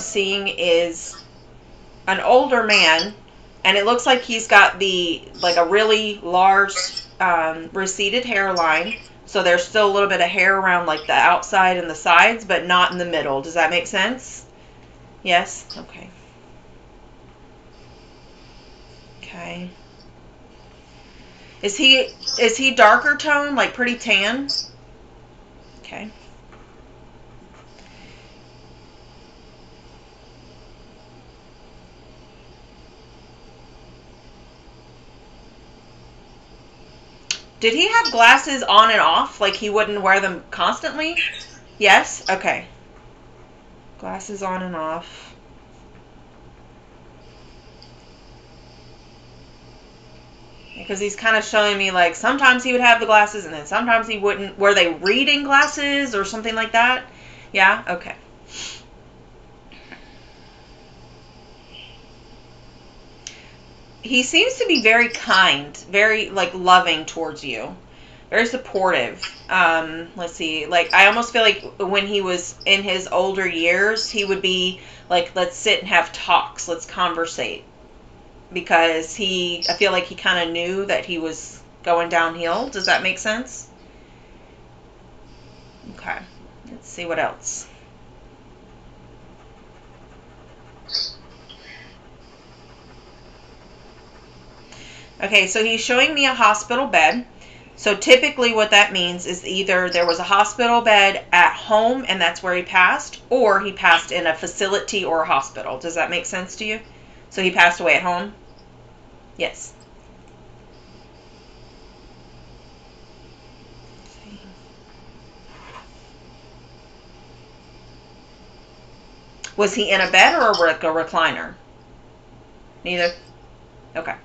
seeing is an older man, and it looks like he's got like a really large receded hairline. So there's still a little bit of hair around like the outside and the sides, but not in the middle. Does that make sense? Yes? Okay. Okay. Is he darker tone, like pretty tan? Okay. Did he have glasses on and off? Like he wouldn't wear them constantly? Yes? Okay. Glasses on and off. Because he's kind of showing me like sometimes he would have the glasses and then sometimes he wouldn't. Were they reading glasses or something like that? Yeah? Okay. He seems to be very kind, very like loving towards you. Very supportive. Let's see. Like I almost feel like when he was in his older years, he would be like, let's sit and have talks, let's conversate. Because I feel like he kind of knew that he was going downhill. Does that make sense? Okay. Let's see what else. Okay, so he's showing me a hospital bed. So typically what that means is either there was a hospital bed at home and that's where he passed, or he passed in a facility or a hospital. Does that make sense to you? So he passed away at home? Yes. Was he in a bed or a recliner? Neither? Okay.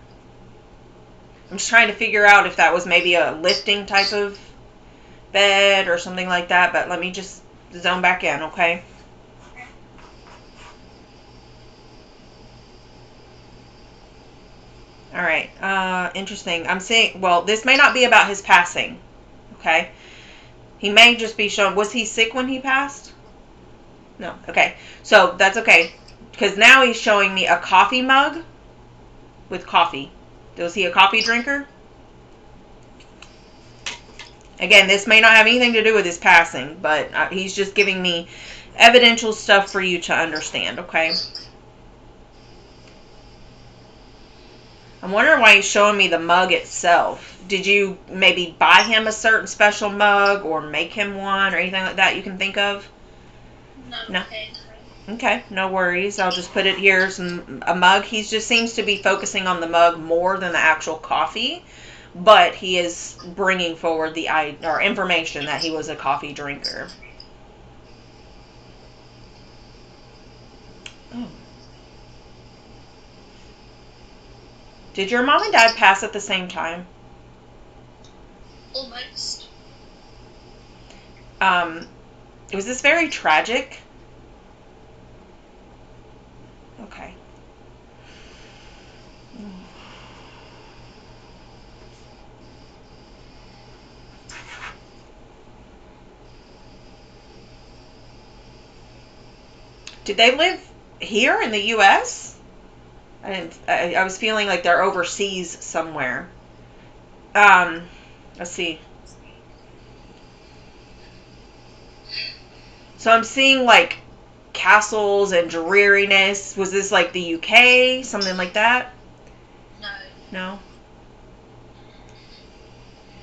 I'm just trying to figure out if that was maybe a lifting type of bed or something like that, but let me just zone back in, okay? All right. Interesting. I'm seeing, well, this may not be about his passing, okay? He may just be shown, was he sick when he passed? No. Okay. So that's okay. Because now he's showing me a coffee mug with coffee. Was he a coffee drinker? Again, this may not have anything to do with his passing, but he's just giving me evidential stuff for you to understand, okay? I'm wondering why he's showing me the mug itself. Did you maybe buy him a certain special mug or make him one or anything like that you can think of? No. Okay, no worries. I'll just put it here as a mug. He just seems to be focusing on the mug more than the actual coffee, but he is bringing forward the information that he was a coffee drinker. Oh. Did your mom and dad pass at the same time? Almost. Was this very tragic? Okay. Did they live here in the U.S.? I was feeling like they're overseas somewhere. Let's see. So I'm seeing like castles and dreariness. Was this like the UK? Something like that? No. No?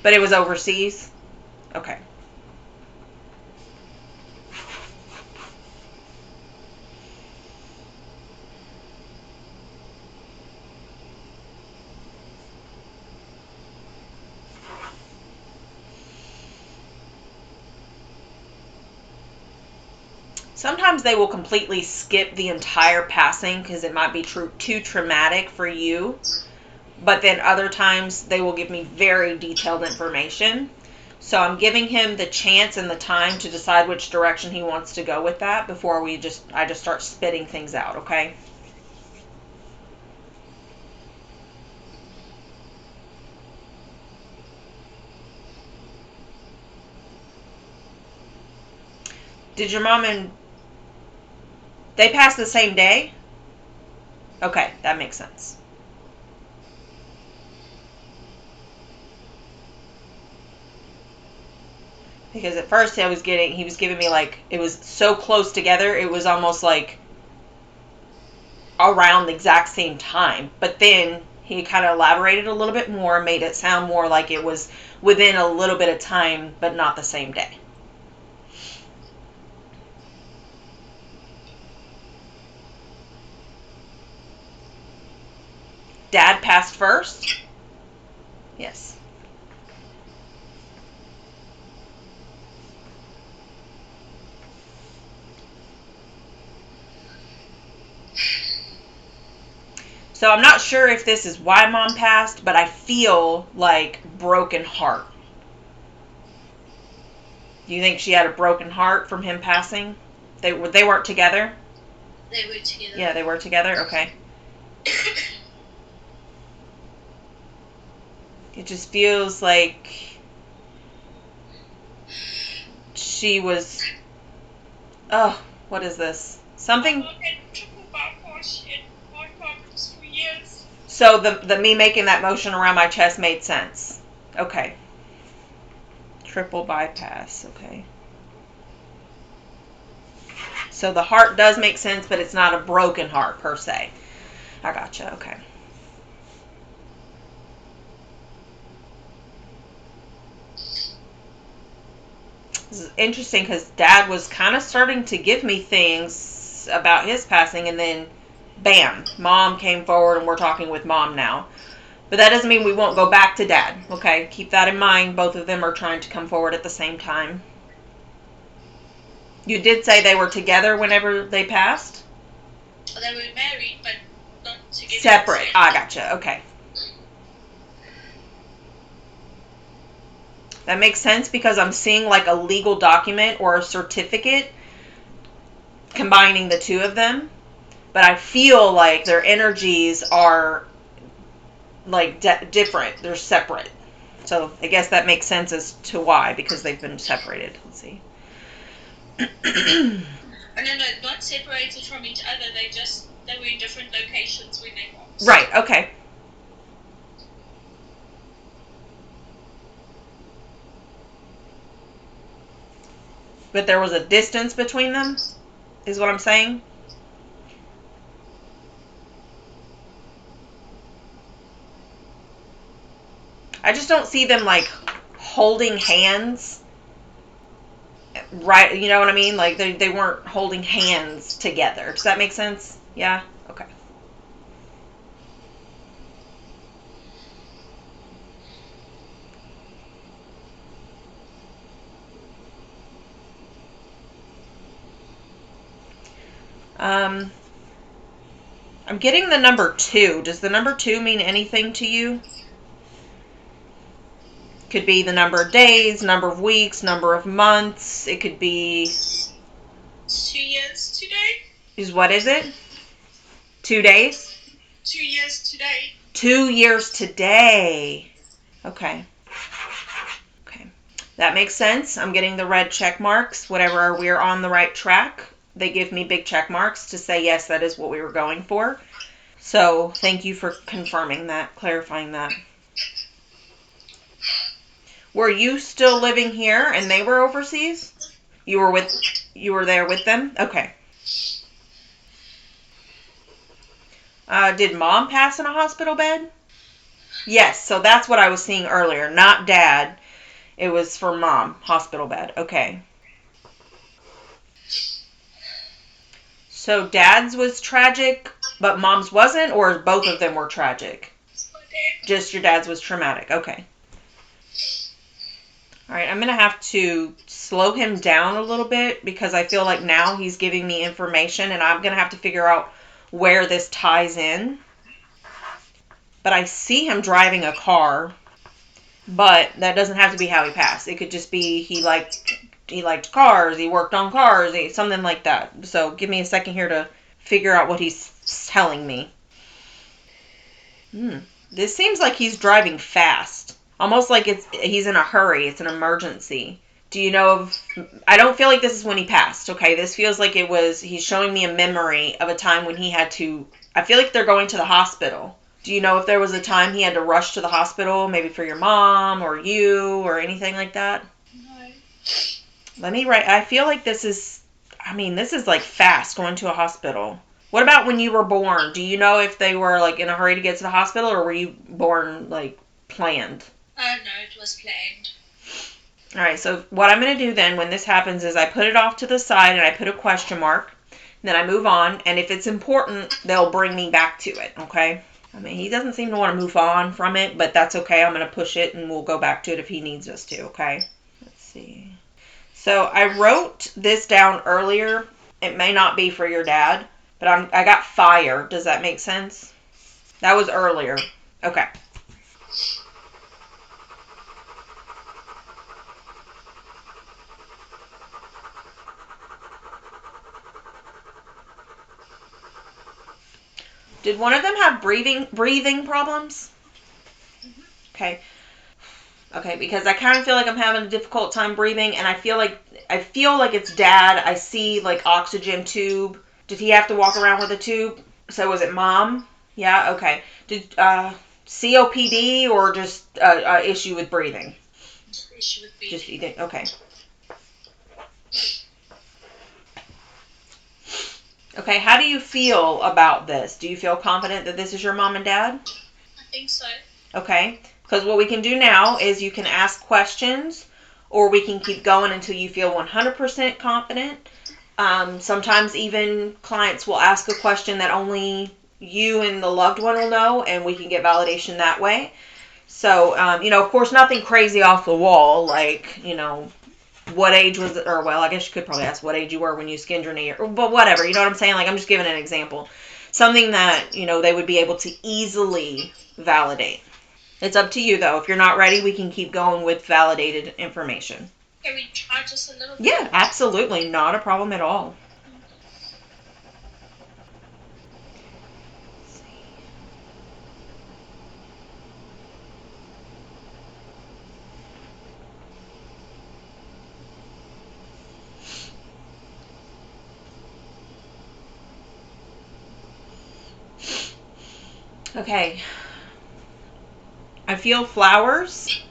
But it was overseas? Okay. Sometimes they will completely skip the entire passing because it might be too traumatic for you. But then other times they will give me very detailed information. So I'm giving him the chance and the time to decide which direction he wants to go with that before I just start spitting things out, okay? Did your mom and They passed the same day? Okay, that makes sense. Because at first he was giving me like, it was so close together, it was almost like around the exact same time. But then he kind of elaborated a little bit more, made it sound more like it was within a little bit of time, but not the same day. Dad passed first? Yes. So I'm not sure if this is why Mom passed, but I feel like broken heart. Do you think she had a broken heart from him passing? They weren't together? They were together. Yeah, they were together? Okay. It just feels like she was... Oh, what is this? Something... So the me making that motion around my chest made sense. Okay. Triple bypass. Okay. So the heart does make sense, but it's not a broken heart per se. I gotcha. Okay. This is interesting because Dad was kind of starting to give me things about his passing, and then bam, Mom came forward and we're talking with Mom now. But that doesn't mean we won't go back to Dad. Okay, keep that in mind. Both of them are trying to come forward at the same time. You did say they were together whenever they passed? They were married, but not together. Separate. I gotcha. Okay. That makes sense because I'm seeing like a legal document or a certificate combining the two of them. But I feel like their energies are like different. They're separate. So I guess that makes sense as to why, because they've been separated. Let's see. No, not separated from each other. They were in different locations when they passed. Right, okay. But there was a distance between them, is what I'm saying? I just don't see them like holding hands. Right, you know what I mean? Like they weren't holding hands together. Does that make sense? Yeah? Okay. I'm getting the number 2. Does the number 2 mean anything to you? Could be the number of days, number of weeks, number of months. It could be 2 years today. What is it? 2 days? 2 years today. 2 years today. Okay. Okay. That makes sense. I'm getting the red check marks. Whatever, we're on the right track. They give me big check marks to say, yes, that is what we were going for. So thank you for confirming that, clarifying that. Were you still living here and they were overseas? You were there with them? Okay. Did Mom pass in a hospital bed? Yes, so that's what I was seeing earlier. Not Dad. It was for Mom, hospital bed. Okay. So Dad's was tragic, but Mom's wasn't, or both of them were tragic? Just your dad's was traumatic. Okay. All right, I'm going to have to slow him down a little bit because I feel like now he's giving me information and I'm going to have to figure out where this ties in. But I see him driving a car, but that doesn't have to be how he passed. It could just be he liked cars, he worked on cars, something like that. So give me a second here to figure out what he's telling me. This seems like he's driving fast. Almost like he's in a hurry. It's an emergency. Do you know I don't feel like this is when he passed, okay? This feels like he's showing me a memory of a time when he had to, I feel like they're going to the hospital. Do you know if there was a time he had to rush to the hospital, maybe for your mom or you or anything like that? No. Let me write, I feel like this is like fast going to a hospital. What about when you were born? Do you know if they were like in a hurry to get to the hospital, or were you born like planned? No, it was planned. All right, so what I'm going to do then when this happens is I put it off to the side and I put a question mark. Then I move on, and if it's important, they'll bring me back to it, okay? I mean, he doesn't seem to want to move on from it, but that's okay. I'm going to push it, and we'll go back to it if he needs us to, okay? Let's see. So I wrote this down earlier. It may not be for your dad, but I got fire. Does that make sense? That was earlier. Okay. Did one of them have breathing problems? Mm-hmm. Okay. Okay, because I kind of feel like I'm having a difficult time breathing, and I feel like it's dad. I see like oxygen tube. Did he have to walk around with a tube? So was it mom? Yeah. Okay. Did COPD or just issue with breathing? Issue with breathing. Just eating. Okay. Okay. How do you feel about this? Do you feel confident that this is your mom and dad? I think so. Okay. Because what we can do now is you can ask questions, or we can keep going until you feel 100% confident. Sometimes even clients will ask a question that only you and the loved one will know, and we can get validation that way. So, of course, nothing crazy off the wall, like, what age was it, or, well, I guess you could probably ask what age you were when you skinned your knee, but whatever, you know what I'm saying? Like, I'm just giving an example. Something that, they would be able to easily validate. It's up to you, though. If you're not ready, we can keep going with validated information. Can we try just a little bit? Yeah, absolutely. Not a problem at all. Okay. I feel flowers,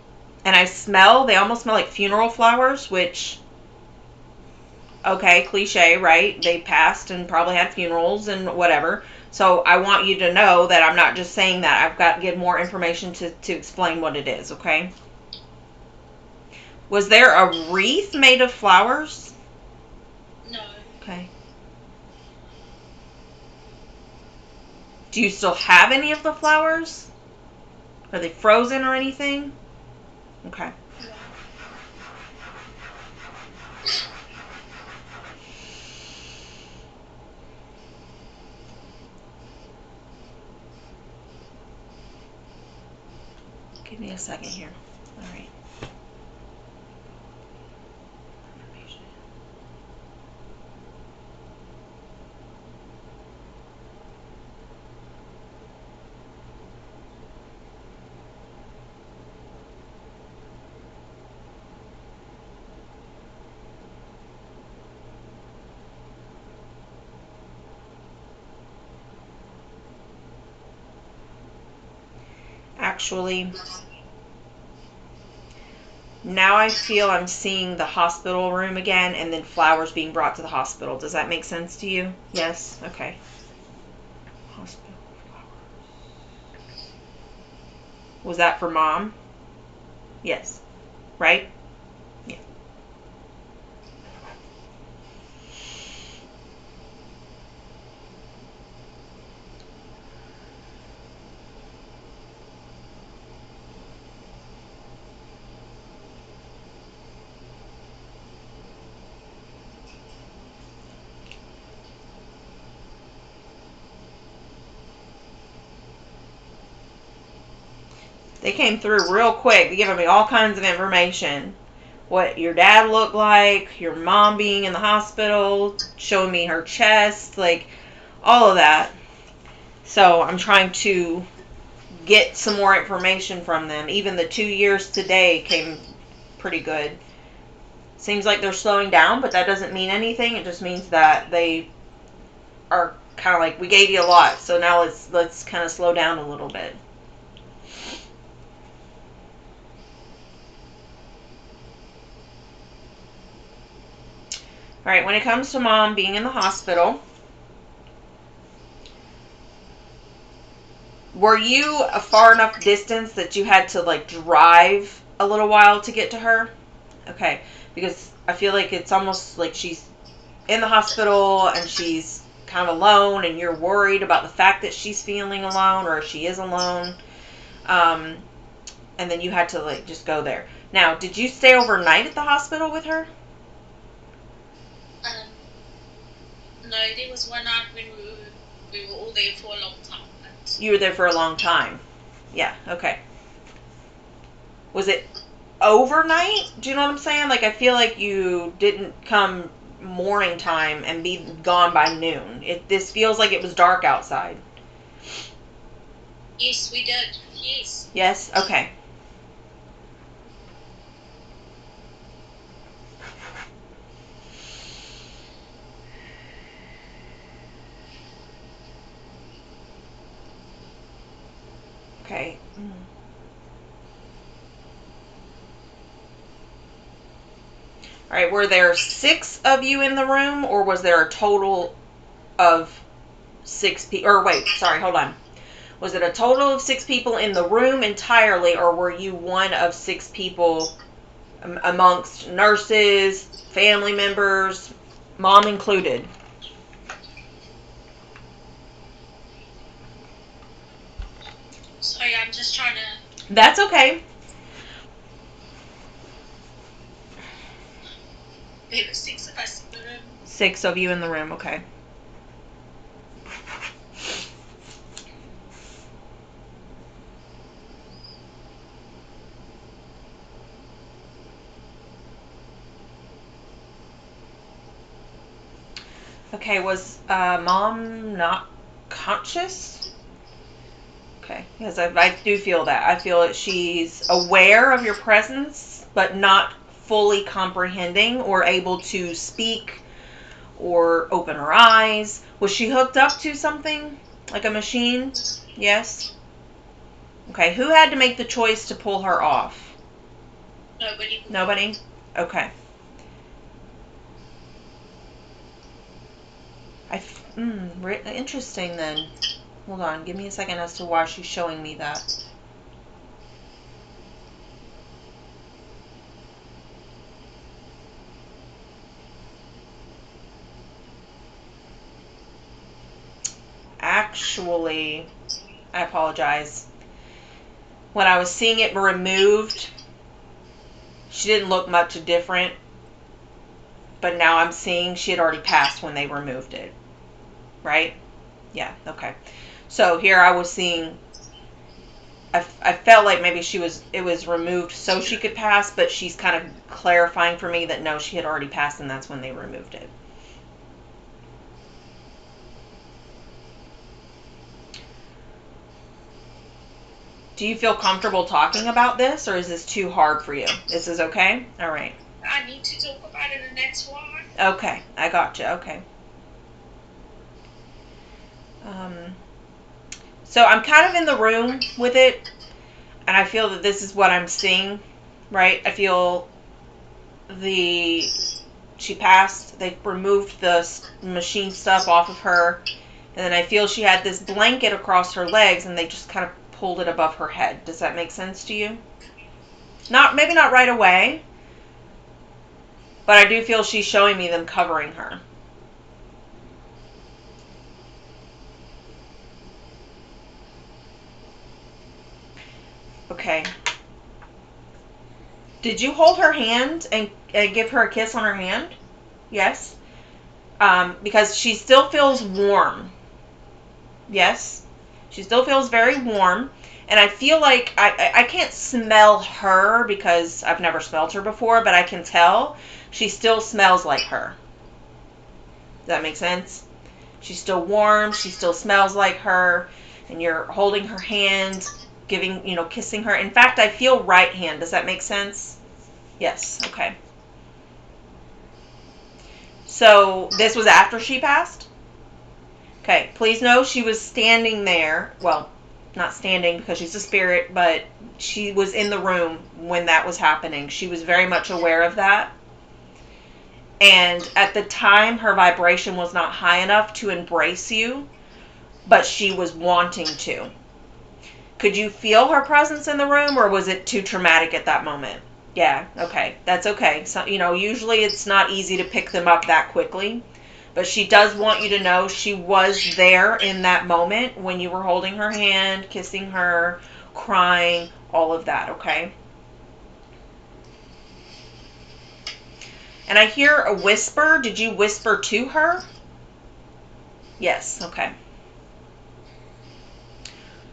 and they almost smell like funeral flowers, which, okay, cliche, right? They passed and probably had funerals and whatever. So I want you to know that I'm not just saying that. I've got to give more information to explain what it is, okay? Was there a wreath made of flowers? No. Okay. Do you still have any of the flowers? Are they frozen or anything? Okay. Give me a second here. All right. Actually, now I feel I'm seeing the hospital room again, and then flowers being brought to the hospital. Does that make sense to you? Yes? Okay. Hospital flowers. Was that for mom? Yes. Right? Yeah. They came through real quick. They giving me all kinds of information. What your dad looked like, your mom being in the hospital, showing me her chest, like all of that. So I'm trying to get some more information from them. Even the 2 years today came pretty good. Seems like they're slowing down, but that doesn't mean anything. It just means that they are kind of like, we gave you a lot, so now let's kind of slow down a little bit. All right, when it comes to mom being in the hospital, were you a far enough distance that you had to like drive a little while to get to her? Okay, because I feel like it's almost like she's in the hospital and she's kind of alone, and you're worried about the fact that she's feeling alone or she is alone. Um, and then you had to like just go there. Now, did you stay overnight at the hospital with her? No, there was one night when we were all there for a long time. You were there for a long time. Yeah, okay. Was it overnight? Do you know what I'm saying? Like, I feel like you didn't come morning time and be gone by noon. This feels like it was dark outside. Yes, we did. Yes. Yes? Okay. Okay. All right, were there 6 of you in the room, or was there a total of 6 people? Or wait, sorry, hold on. Was it a total of 6 people in the room entirely, or were you one of 6 people amongst nurses, family members, mom included? Sorry, I'm just trying to... That's okay. There were 6 of us in the room. 6 of you in the room, okay. Okay, was mom not conscious? Okay, because I do feel that. I feel that she's aware of your presence, but not fully comprehending or able to speak or open her eyes. Was she hooked up to something? Like a machine? Yes? Okay, who had to make the choice to pull her off? Nobody. Nobody? Okay. Interesting then. Hold on, give me a second as to why she's showing me that. Actually, I apologize. When I was seeing it removed, she didn't look much different. But now I'm seeing she had already passed when they removed it. Right? Yeah, okay. So here I was seeing, I felt like maybe it was removed so she could pass, but she's kind of clarifying for me that no, she had already passed and that's when they removed it. Do you feel comfortable talking about this, or is this too hard for you? This is okay? All right. I need to talk about it, and that's why. Okay, I gotcha. Okay. So I'm kind of in the room with it, and I feel that this is what I'm seeing, right? I feel she passed, they removed the machine stuff off of her, and then I feel she had this blanket across her legs, and they just kind of pulled it above her head. Does that make sense to you? Maybe not right away, but I do feel she's showing me them covering her. Okay. Did you hold her hand and give her a kiss on her hand? Yes. Because she still feels warm. Yes. She still feels very warm. And I feel like I can't smell her because I've never smelled her before, but I can tell she still smells like her. Does that make sense? She's still warm. She still smells like her. And you're holding her hand, kissing her. In fact, I feel right hand. Does that make sense? Yes. Okay. So this was after she passed? Okay, please know she was standing there. Well, not standing because she's a spirit, but she was in the room when that was happening. She was very much aware of that. And at the time, her vibration was not high enough to embrace you, but she was wanting to. Could you feel her presence in the room, or was it too traumatic at that moment? Yeah, okay. That's okay. So, usually it's not easy to pick them up that quickly. But she does want you to know she was there in that moment when you were holding her hand, kissing her, crying, all of that, okay? And I hear a whisper. Did you whisper to her? Yes, okay.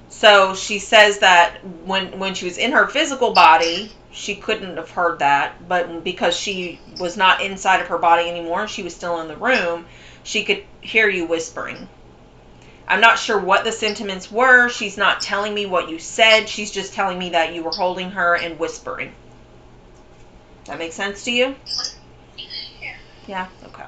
So she says that when she was in her physical body, she couldn't have heard that, but because she was not inside of her body anymore, she was still in the room, she could hear you whispering. I'm not sure what the sentiments were. She's not telling me what you said. She's just telling me that you were holding her and whispering. That makes sense to you? Yeah. Yeah? Okay.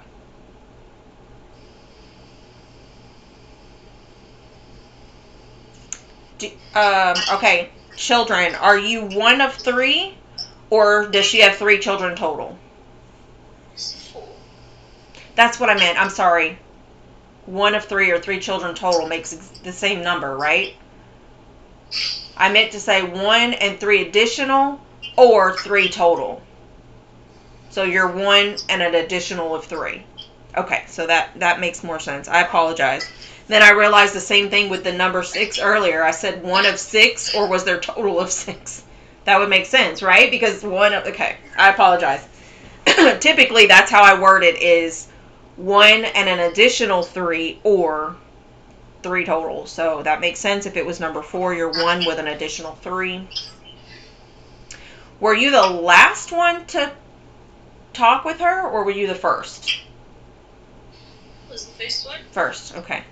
Okay. Children, are you one of three? Or does she have 3 children total? 4. That's what I meant. I'm sorry. One of 3 or 3 children total makes the same number, right? I meant to say 1 and 3 additional or 3 total. So you're 1 and an additional of 3. Okay, so that makes more sense. I apologize. Then I realized the same thing with the number 6 earlier. I said 1 of 6, or was there total of 6? That would make sense, right? Because okay, I apologize. Typically, that's how I word it, is 1 and an additional 3 or 3 total. So that makes sense. If it was number 4, you're 1 with an additional 3. Were you the last one to talk with her, or were you the first? Was the first one? First, okay.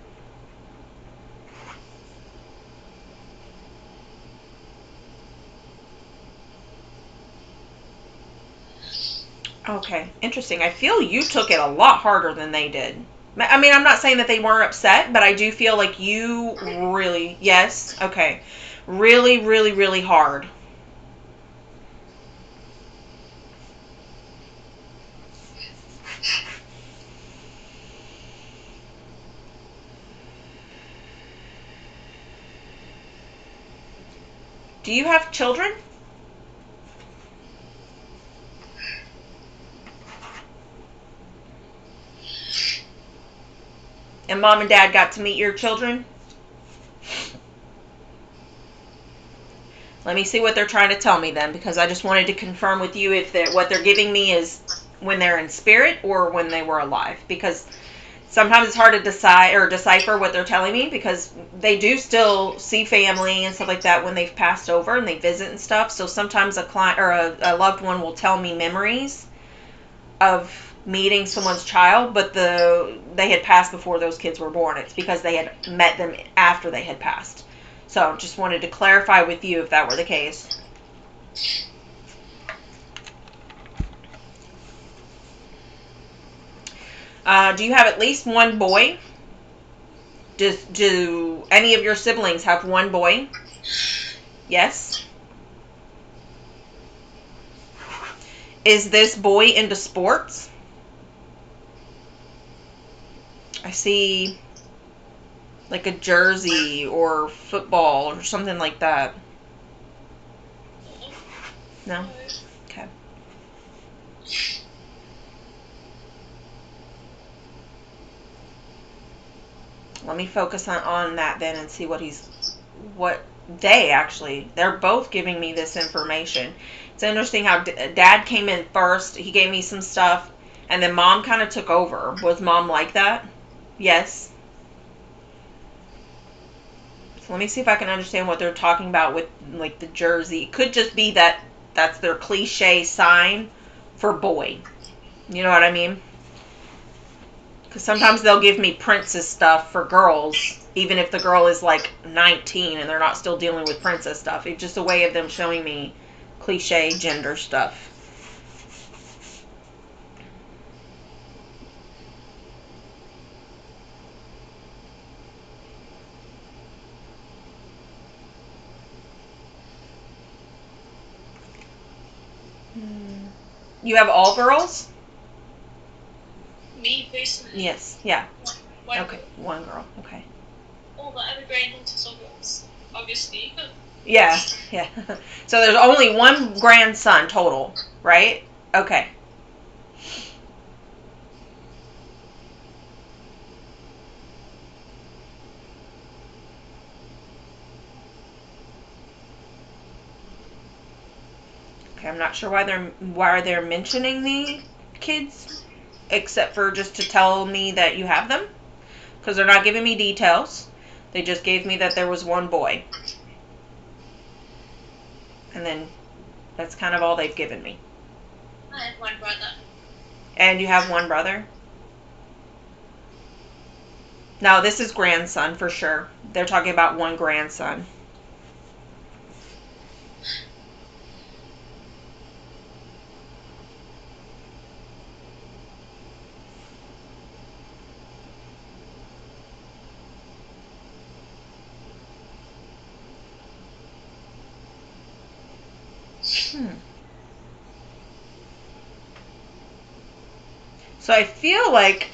Okay, interesting. I feel you took it a lot harder than they did. I mean, I'm not saying that they weren't upset, but I do feel like you really, yes, okay, really, really, really hard. Do you have children? And mom and dad got to meet your children? Let me see what they're trying to tell me then, because I just wanted to confirm with you if what they're giving me is when they're in spirit or when they were alive. Because sometimes it's hard to decide or decipher what they're telling me, because they do still see family and stuff like that when they've passed over and they visit and stuff. So sometimes a client or a loved one will tell me memories of meeting someone's child, but they had passed before those kids were born. It's because they had met them after they had passed. So just wanted to clarify with you if that were the case. Do you have at least one boy? Do any of your siblings have one boy? Yes. Is this boy into sports? I see like a jersey or football or something like that. No? Okay. Let me focus on that then and see what they're both giving me this information. It's interesting how dad came in first. He gave me some stuff, and then mom kind of took over. Was mom like that? Yes. So let me see if I can understand what they're talking about with like the jersey. It could just be that that's their cliche sign for boy. You know what I mean? Because sometimes they'll give me princess stuff for girls, even if the girl is like 19 and they're not still dealing with princess stuff. It's just a way of them showing me cliche gender stuff. You have all girls? Me personally. Yes. Yeah. One Okay. girl. One girl. Okay. All the other granddaughters are girls, obviously. Yeah. Yeah. So there's only one grandson total, right? Okay. Okay, I'm not sure why they're mentioning the kids, except for just to tell me that you have them, because they're not giving me details. They just gave me that there was one boy, and then that's kind of all they've given me. I have one brother. And you have one brother? No, this is grandson for sure. They're talking about one grandson. So I feel like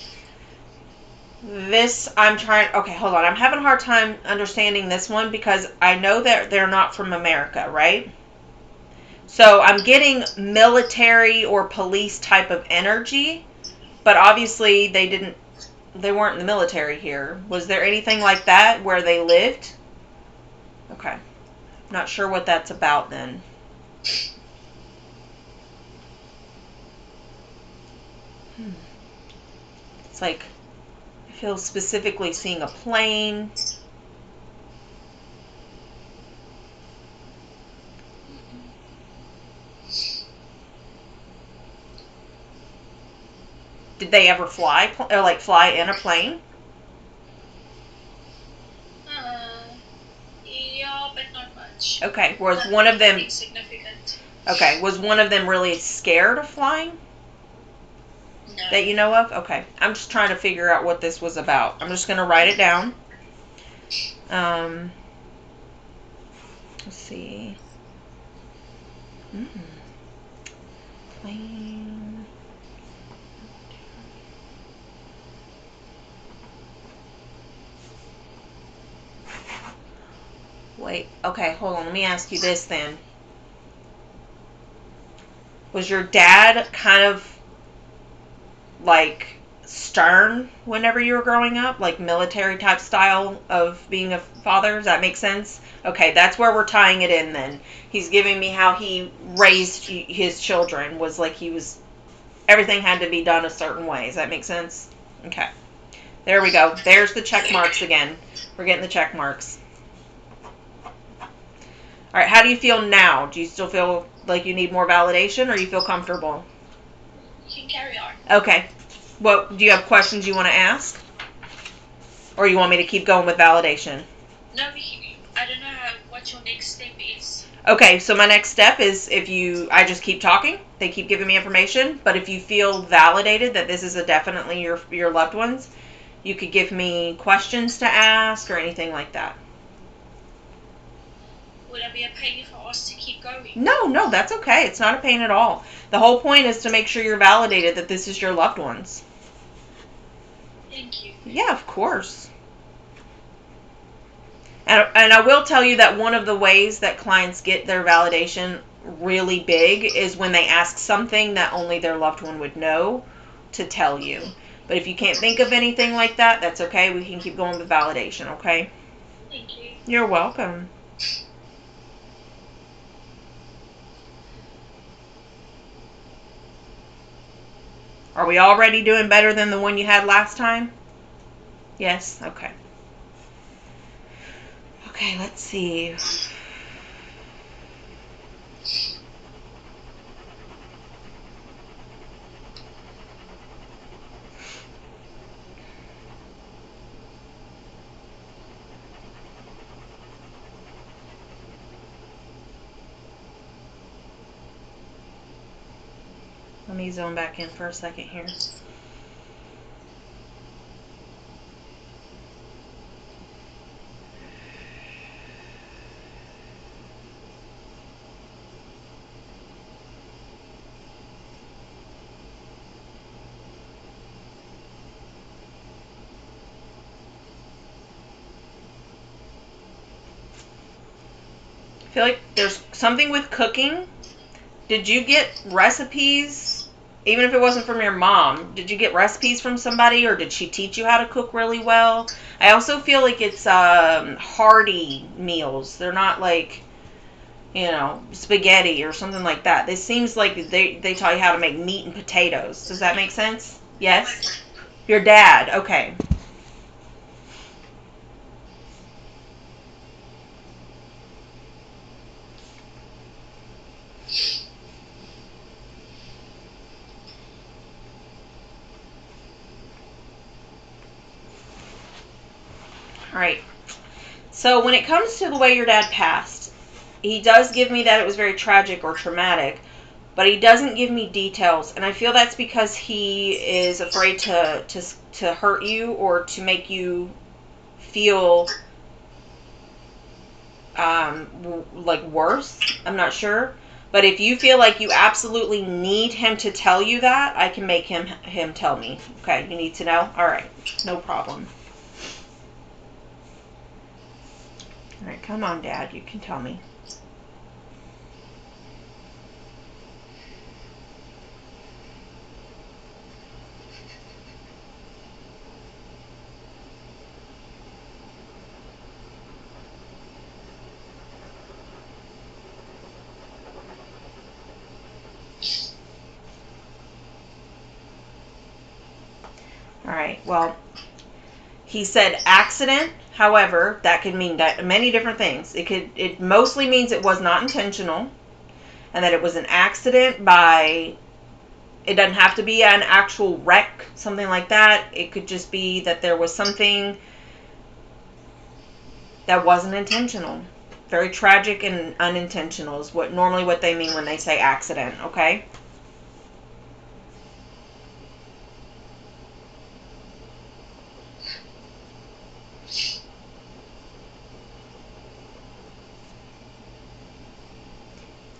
I'm trying. Okay, hold on. I'm having a hard time understanding this one because I know that they're not from America, right? So I'm getting military or police type of energy, but obviously they weren't in the military here. Was there anything like that where they lived? Okay. Not sure what that's about then. It's like I feel specifically seeing a plane. Did they ever fly or like fly in a plane? Yeah, but not much. Okay. Was one of them significant? Okay, was one of them really scared of flying? No. That you know of? Okay. I'm just trying to figure out what this was about. I'm just going to write it down. Let's see. Plane. Wait. Okay, hold on. Let me ask you this then. Was your dad kind of like stern whenever you were growing up, like military type style of being a father? Does that make sense? Okay, that's where we're tying it in then. He's giving me how he raised his children, was like everything had to be done a certain way. Does that make sense? Okay. There we go. There's the check marks again. We're getting the check marks. All right, how do you feel now? Do you still feel like you need more validation, or you feel comfortable? You can carry on. Okay. What do you have questions you want to ask? Or you want me to keep going with validation? No, I don't know what your next step is. Okay, so my next step is I just keep talking, they keep giving me information, but if you feel validated that this is definitely your loved ones, you could give me questions to ask or anything like that. Would it be a pain if I asked to keep going? No, that's okay. It's not a pain at all. The whole point is to make sure you're validated that this is your loved ones. Thank you. Yeah, of course. And I will tell you that one of the ways that clients get their validation really big is when they ask something that only their loved one would know to tell you. But if you can't think of anything like that, that's okay. We can keep going with validation, okay? Thank you. You're welcome. Are we already doing better than the one you had last time? Yes? Okay. Okay, let's see. Let me zone back in for a second here. feel like there's something with cooking. Did you get recipes, even if it wasn't from your mom? Did you get recipes from somebody, or did she teach you how to cook really well? I also feel like it's hearty meals. They're not like, spaghetti or something like that. This seems like they taught you how to make meat and potatoes. Does that make sense? Yes? Your dad. Okay. All right. So when it comes to the way your dad passed, he does give me that it was very tragic or traumatic, but he doesn't give me details, and I feel that's because he is afraid to hurt you or to make you feel like worse. I'm not sure, but if you feel like you absolutely need him to tell you that, I can make him tell me. Okay, you need to know. All right, no problem. All right, come on, Dad, you can tell me. All right, well, he said accident. However, that could mean many different things. It mostly means it was not intentional, and that it was an accident by. It doesn't have to be an actual wreck, something like that. It could just be that there was something that wasn't intentional. Very tragic and unintentional is what they mean when they say accident. Okay.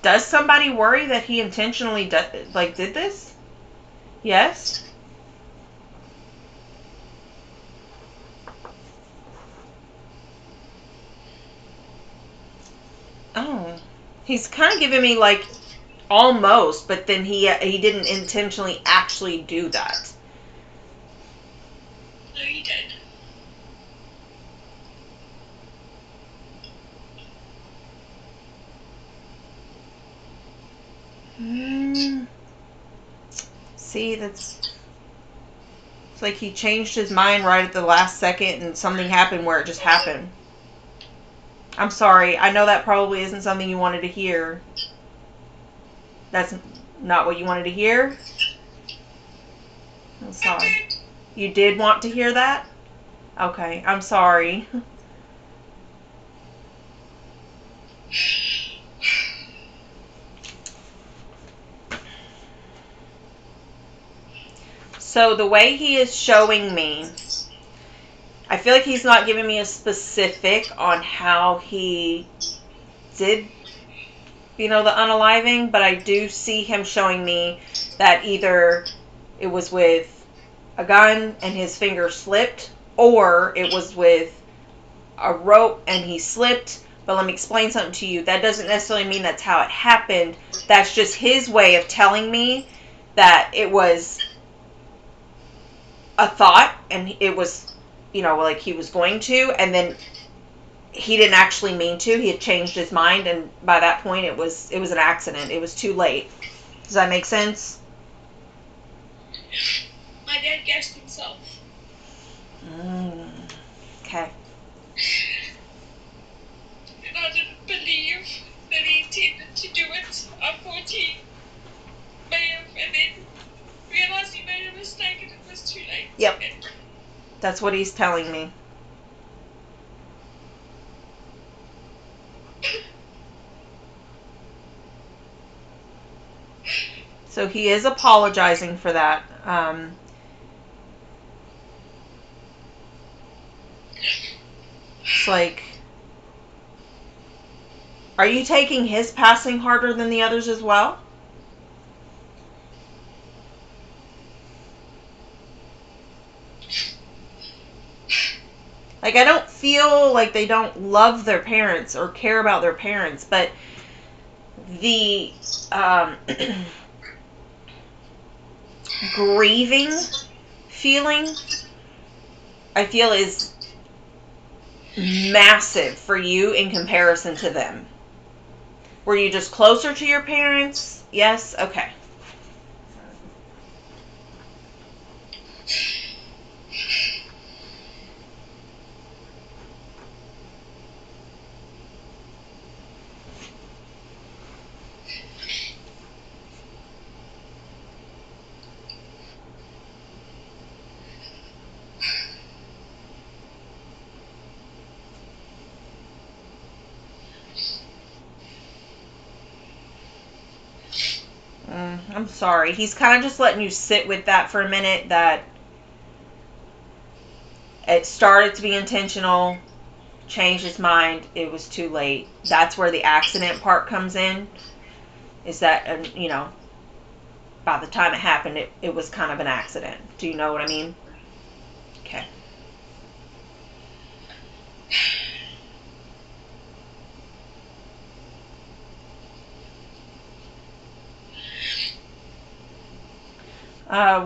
Does somebody worry that he intentionally did this? Yes. Oh, he's kind of giving me like almost, but then he didn't intentionally actually do that. No, he did. See, it's like he changed his mind right at the last second, and something happened where it just happened. I'm sorry. I know that probably isn't something you wanted to hear. That's not what you wanted to hear? I'm sorry. You did want to hear that? Okay, I'm sorry. So the way he is showing me, I feel like he's not giving me a specific on how he did, the unaliving, but I do see him showing me that either it was with a gun and his finger slipped, or it was with a rope and he slipped. But let me explain something to you. That doesn't necessarily mean that's how it happened. That's just his way of telling me that it was a thought, and it was, like he was going to, and then he didn't actually mean to. He had changed his mind, and by that point it was an accident. It was too late. Does that make sense? My dad gassed himself. Okay. And I didn't believe that he intended to do it. I thought he may have, and then realized he made a mistake and it was too late. Yep. That's what he's telling me. So he is apologizing for that. It's like, are you taking his passing harder than the others as well? Like, I don't feel like they don't love their parents or care about their parents, but the grieving feeling, I feel, is massive for you in comparison to them. Were you just closer to your parents? Yes? Okay. I'm sorry. He's kind of just letting you sit with that for a minute, that it started to be intentional, changed his mind, it was too late. That's where the accident part comes in, is that, by the time it happened, it was kind of an accident. Do you know what I mean? Okay.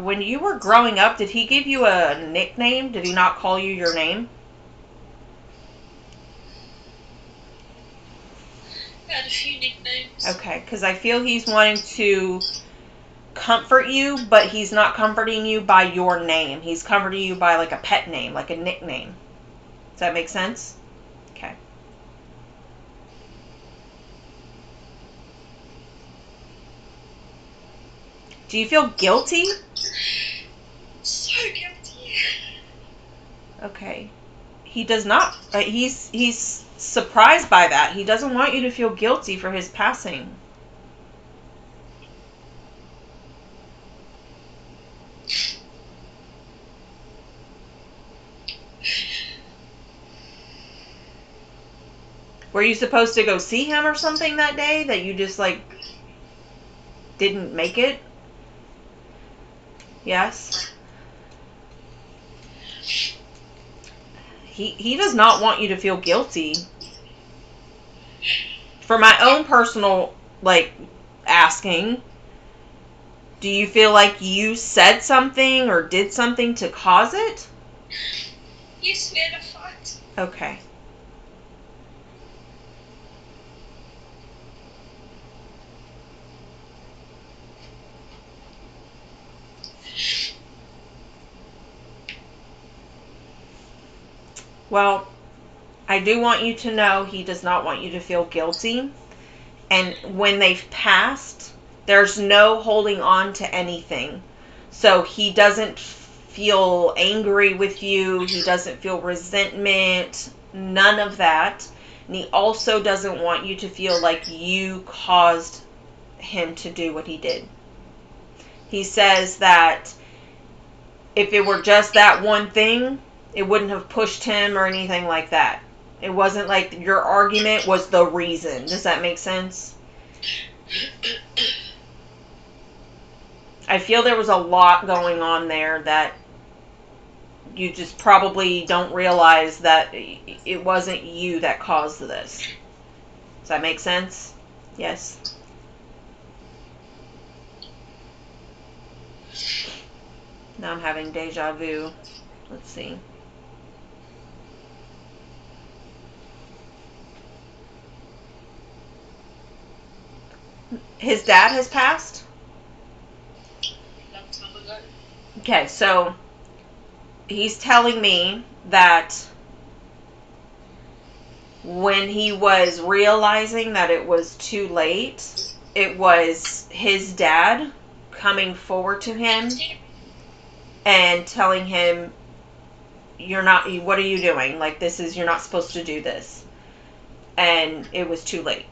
When you were growing up, did he give you a nickname? Did he not call you your name? I had a few nicknames. Okay, because I feel he's wanting to comfort you, but he's not comforting you by your name. He's comforting you by like a pet name, like a nickname. Does that make sense? Okay. Do you feel guilty? So guilty. Okay. He does not. He's surprised by that. He doesn't want you to feel guilty for his passing. Were you supposed to go see him or something that day that you just like didn't make it? Yes. He does not want you to feel guilty. For my own personal asking, do you feel like you said something or did something to cause it? Yes, we had a fight. Okay. Well, I do want you to know he does not want you to feel guilty. And when they've passed, there's no holding on to anything. So he doesn't feel angry with you. He doesn't feel resentment. None of that. And he also doesn't want you to feel like you caused him to do what he did. He says that if it were just that one thing, it wouldn't have pushed him or anything like that. It wasn't like your argument was the reason. Does that make sense? I feel there was a lot going on there that you just probably don't realize that it wasn't you that caused this. Does that make sense? Yes. Now I'm having deja vu. Let's see. His dad has passed? Long time ago. Okay, so he's telling me that when he was realizing that it was too late, it was his dad coming forward to him and telling him, what are you doing? Like, you're not supposed to do this. And it was too late.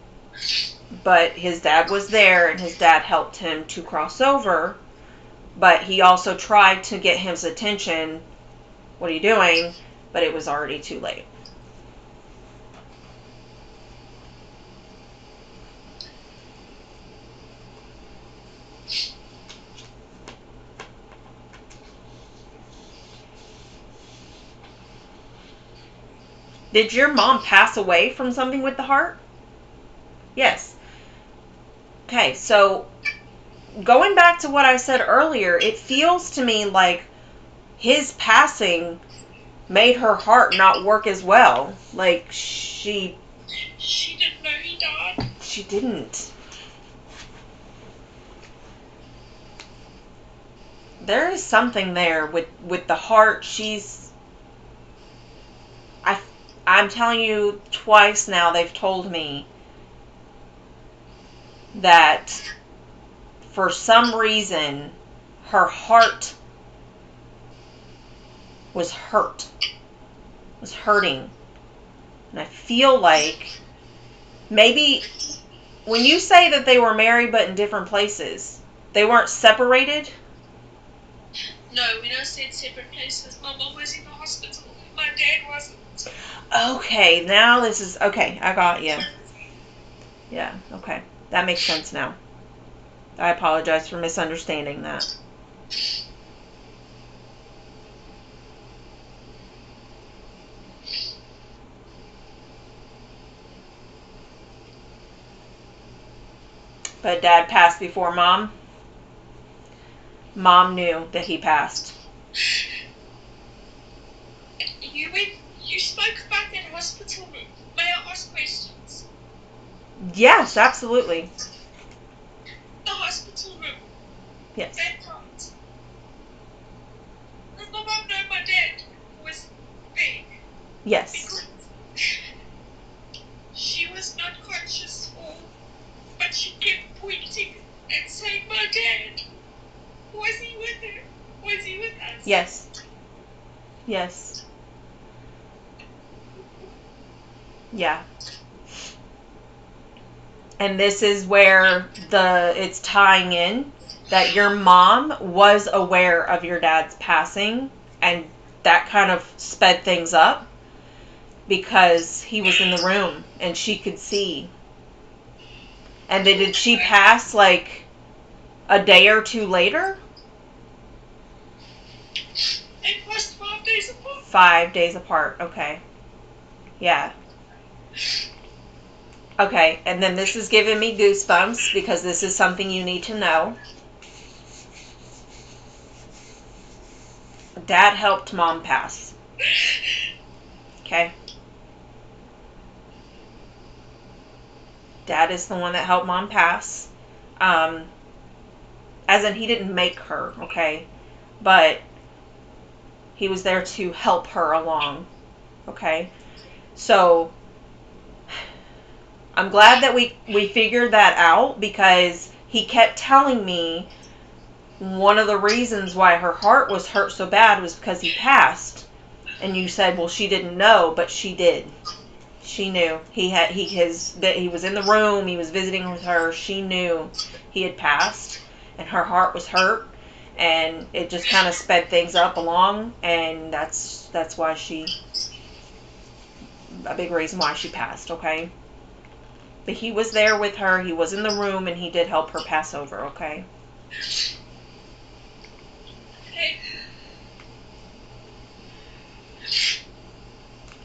But his dad was there, and his dad helped him to cross over. But he also tried to get his attention, what are you doing? But it was already too late. Did your mom pass away from something with the heart? Yes. Okay, so going back to what I said earlier, it feels to me like his passing made her heart not work as well. Like She didn't know he died. She didn't. There is something there with the heart. I'm telling you, twice now they've told me that for some reason her heart was hurting. And I feel like maybe when you say that they were married but in different places, they weren't separated? No, we don't stay in separate places. My mom was in the hospital. My dad wasn't. Okay, now this is... Okay, I got you. Yeah, okay. That makes sense now. I apologize for misunderstanding that. But Dad passed before Mom? Mom knew that he passed. You spoke about that hospital room. May I ask questions? Yes, absolutely. The hospital room. Yes. That part. Does my mom know my dad was there? Yes. Because she was not conscious, but she kept pointing and saying, my dad. Was he with her? Was he with us? Yes. Yes. Yeah. And this is where it's tying in that your mom was aware of your dad's passing, and that kind of sped things up because he was in the room and she could see. And then did she pass like a day or two later? It was 5 days apart. 5 days apart. Okay. Yeah. Okay, and then this is giving me goosebumps because this is something you need to know. Dad helped Mom pass. Okay? Dad is the one that helped Mom pass. As in, he didn't make her, okay? But he was there to help her along, okay? So I'm glad that we figured that out because he kept telling me one of the reasons why her heart was hurt so bad was because he passed. And you said, well, she didn't know, but she did. She knew. That he was in the room, he was visiting with her. She knew he had passed, and her heart was hurt, and it just kind of sped things up along, and that's why a big reason why she passed, okay? But he was there with her, he was in the room, and he did help her pass over, okay?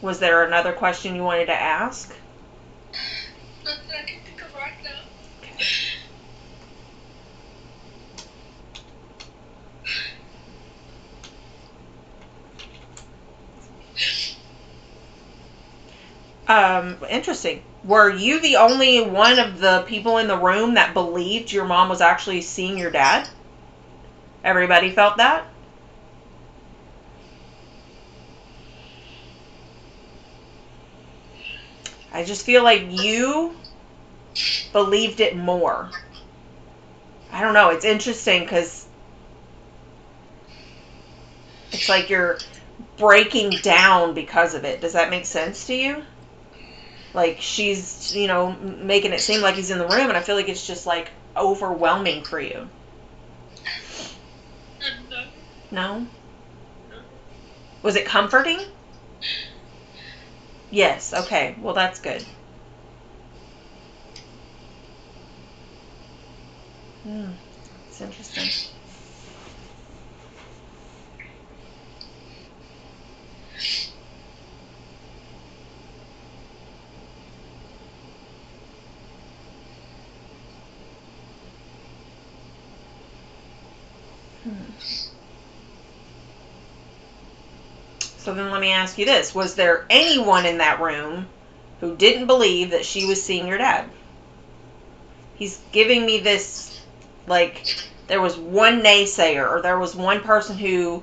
Was there another question you wanted to ask? Not that I can think of right now. Interesting. Were you the only one of the people in the room that believed your mom was actually seeing your dad? Everybody felt that? I just feel like you believed it more. I don't know. It's interesting because it's like you're breaking down because of it. Does that make sense to you? Like she's, making it seem like he's in the room, and I feel like it's just like overwhelming for you. No. No? Was it comforting? Yes. Okay. Well, that's good. It's interesting. So then let me ask you this. Was there anyone in that room who didn't believe that she was seeing your dad? He's giving me this, like, there was one naysayer, or there was one person who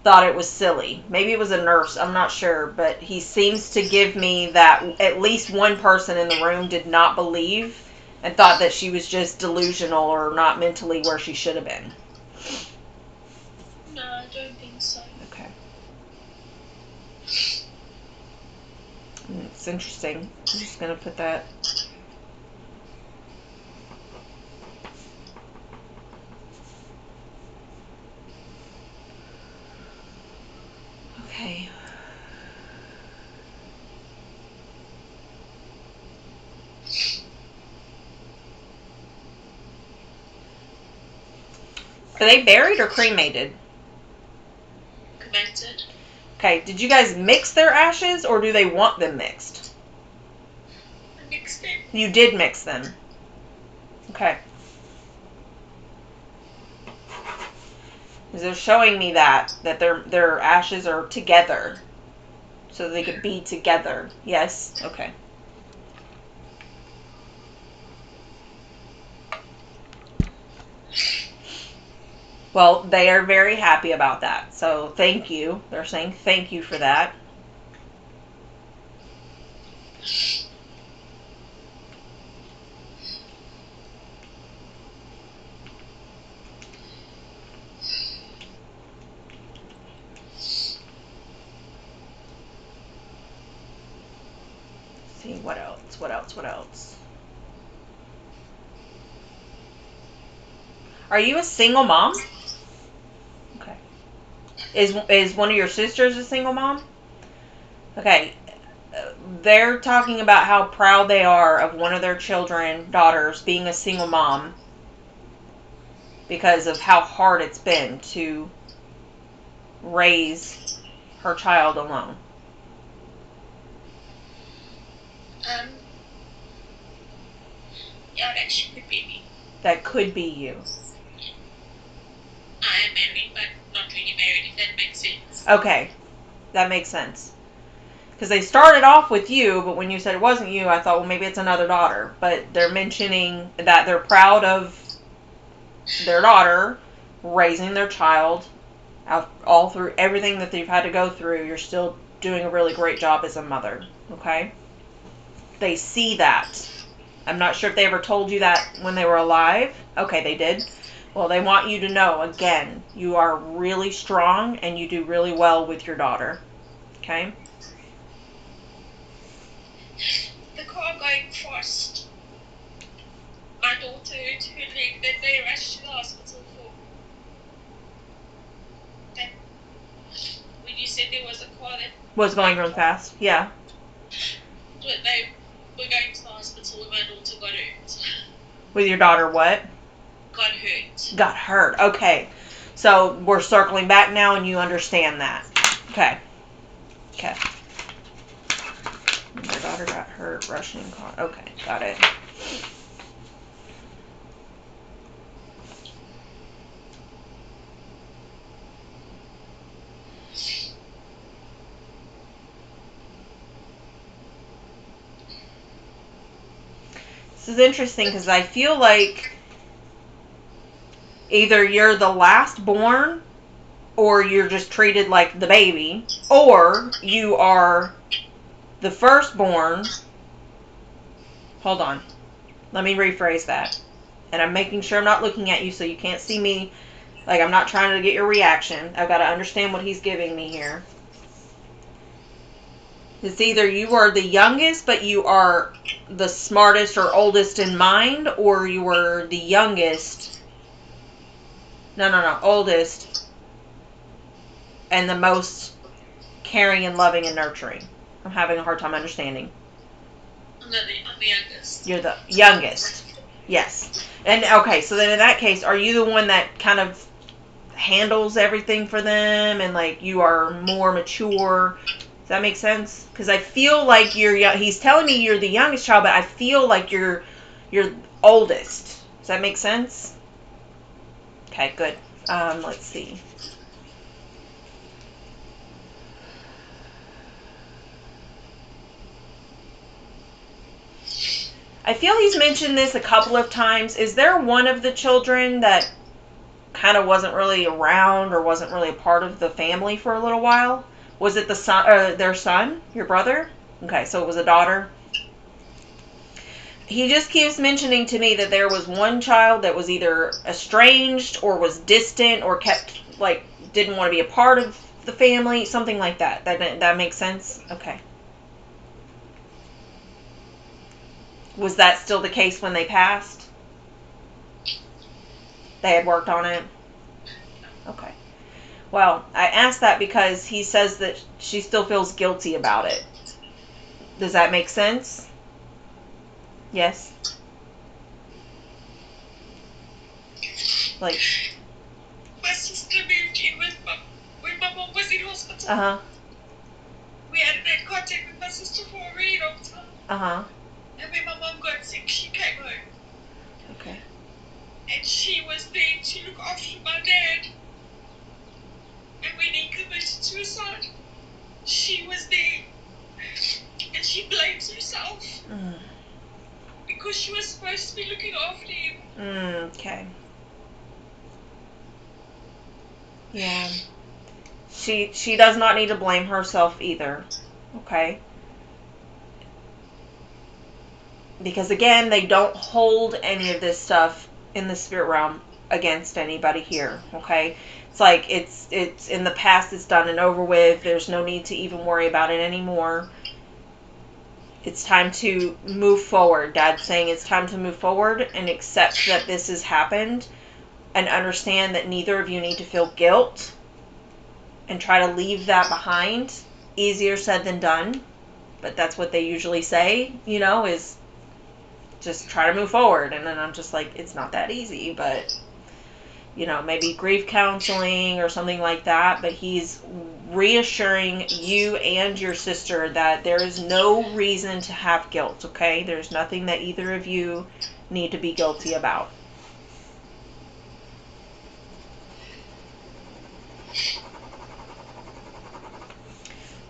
thought it was silly. Maybe it was a nurse, I'm not sure, but he seems to give me that at least one person in the room did not believe and thought that she was just delusional or not mentally where she should have been. No, I don't think so. Okay. It's interesting. I'm just going to put that. Okay. Are they buried or cremated? Cremated. Okay, did you guys mix their ashes or do they want them mixed? I mixed them. You did mix them. Okay. Because they're showing me that their ashes are together. So they could be together. Yes? Okay. Well, they are very happy about that. So thank you. They're saying thank you for that. Let's see, what else? What else? What else? Are you a single mom? Okay. Is one of your sisters a single mom? Okay. They're talking about how proud they are of one of their daughters, being a single mom because of how hard it's been to raise her child alone. Yeah, that actually could be me. That could be you. I am married, but not really married, if that makes sense. Okay. That makes sense. Because they started off with you, but when you said it wasn't you, I thought, well, maybe it's another daughter. But they're mentioning that they're proud of their daughter raising their child all through everything that they've had to go through. You're still doing a really great job as a mother. Okay? They see that. I'm not sure if they ever told you that when they were alive. Okay, they did. Well, they want you to know, again, you are really strong and you do really well with your daughter. Okay? The car going fast. My daughter hurt her leg that they rushed to the hospital for. That, when you said there was a car that Was going really fast. Yeah. They were going to the hospital when my daughter got hurt. With your daughter, what? Got hurt. Got hurt. Okay. So we're circling back now and you understand that. Okay. Okay. Your daughter got hurt rushing car. Okay. Got it. This is interesting because I feel like either you're the last born or you're just treated like the baby, or you are the firstborn. Hold on. Let me rephrase that. And I'm making sure I'm not looking at you so you can't see me. Like, I'm not trying to get your reaction. I've got to understand what he's giving me here. It's either you are the youngest, but you are the smartest or oldest in mind, or you were the youngest. No. Oldest. And the most caring and loving and nurturing. I'm having a hard time understanding. I'm the youngest. You're the youngest. Yes. And okay, so then in that case, are you the one that kind of handles everything for them and like you are more mature? Does that make sense? Because I feel like you're young. He's telling me you're the youngest child, but I feel like you're oldest. Does that make sense? Okay, good. Let's see. I feel he's mentioned this a couple of times. Is there one of the children that kind of wasn't really around or wasn't really a part of the family for a little while? Was it the son, their son, your brother? Okay, so it was a daughter. He just keeps mentioning to me that there was one child that was either estranged or was distant or kept, like, didn't want to be a part of the family, something like that. That makes sense? Okay. Was that still the case when they passed? They had worked on it? Okay. Well, I asked that because he says that she still feels guilty about it. Does that make sense? Yes? Like, My sister moved in with mum when my mum was in hospital. uh-huh. We hadn't had contact with my sister for a really long time. Uh-huh. And when my mum got sick, she came home. Okay. And she was there to look after my dad. And when he committed suicide, she was there. And she blames herself. Because she was supposed to be looking after him. Okay. Yeah. She does not need to blame herself either. Okay? Because again, they don't hold any of this stuff in the spirit realm against anybody here. Okay? It's like it's in the past, it's done and over with. There's no need to even worry about it anymore. It's time to move forward. Dad's saying it's time to move forward and accept that this has happened and understand that neither of you need to feel guilt and try to leave that behind. Easier said than done, but that's what they usually say, is just try to move forward. And then I'm just like, it's not that easy, but maybe grief counseling or something like that. But he's reassuring you and your sister that there is no reason to have guilt, okay? There's nothing that either of you need to be guilty about.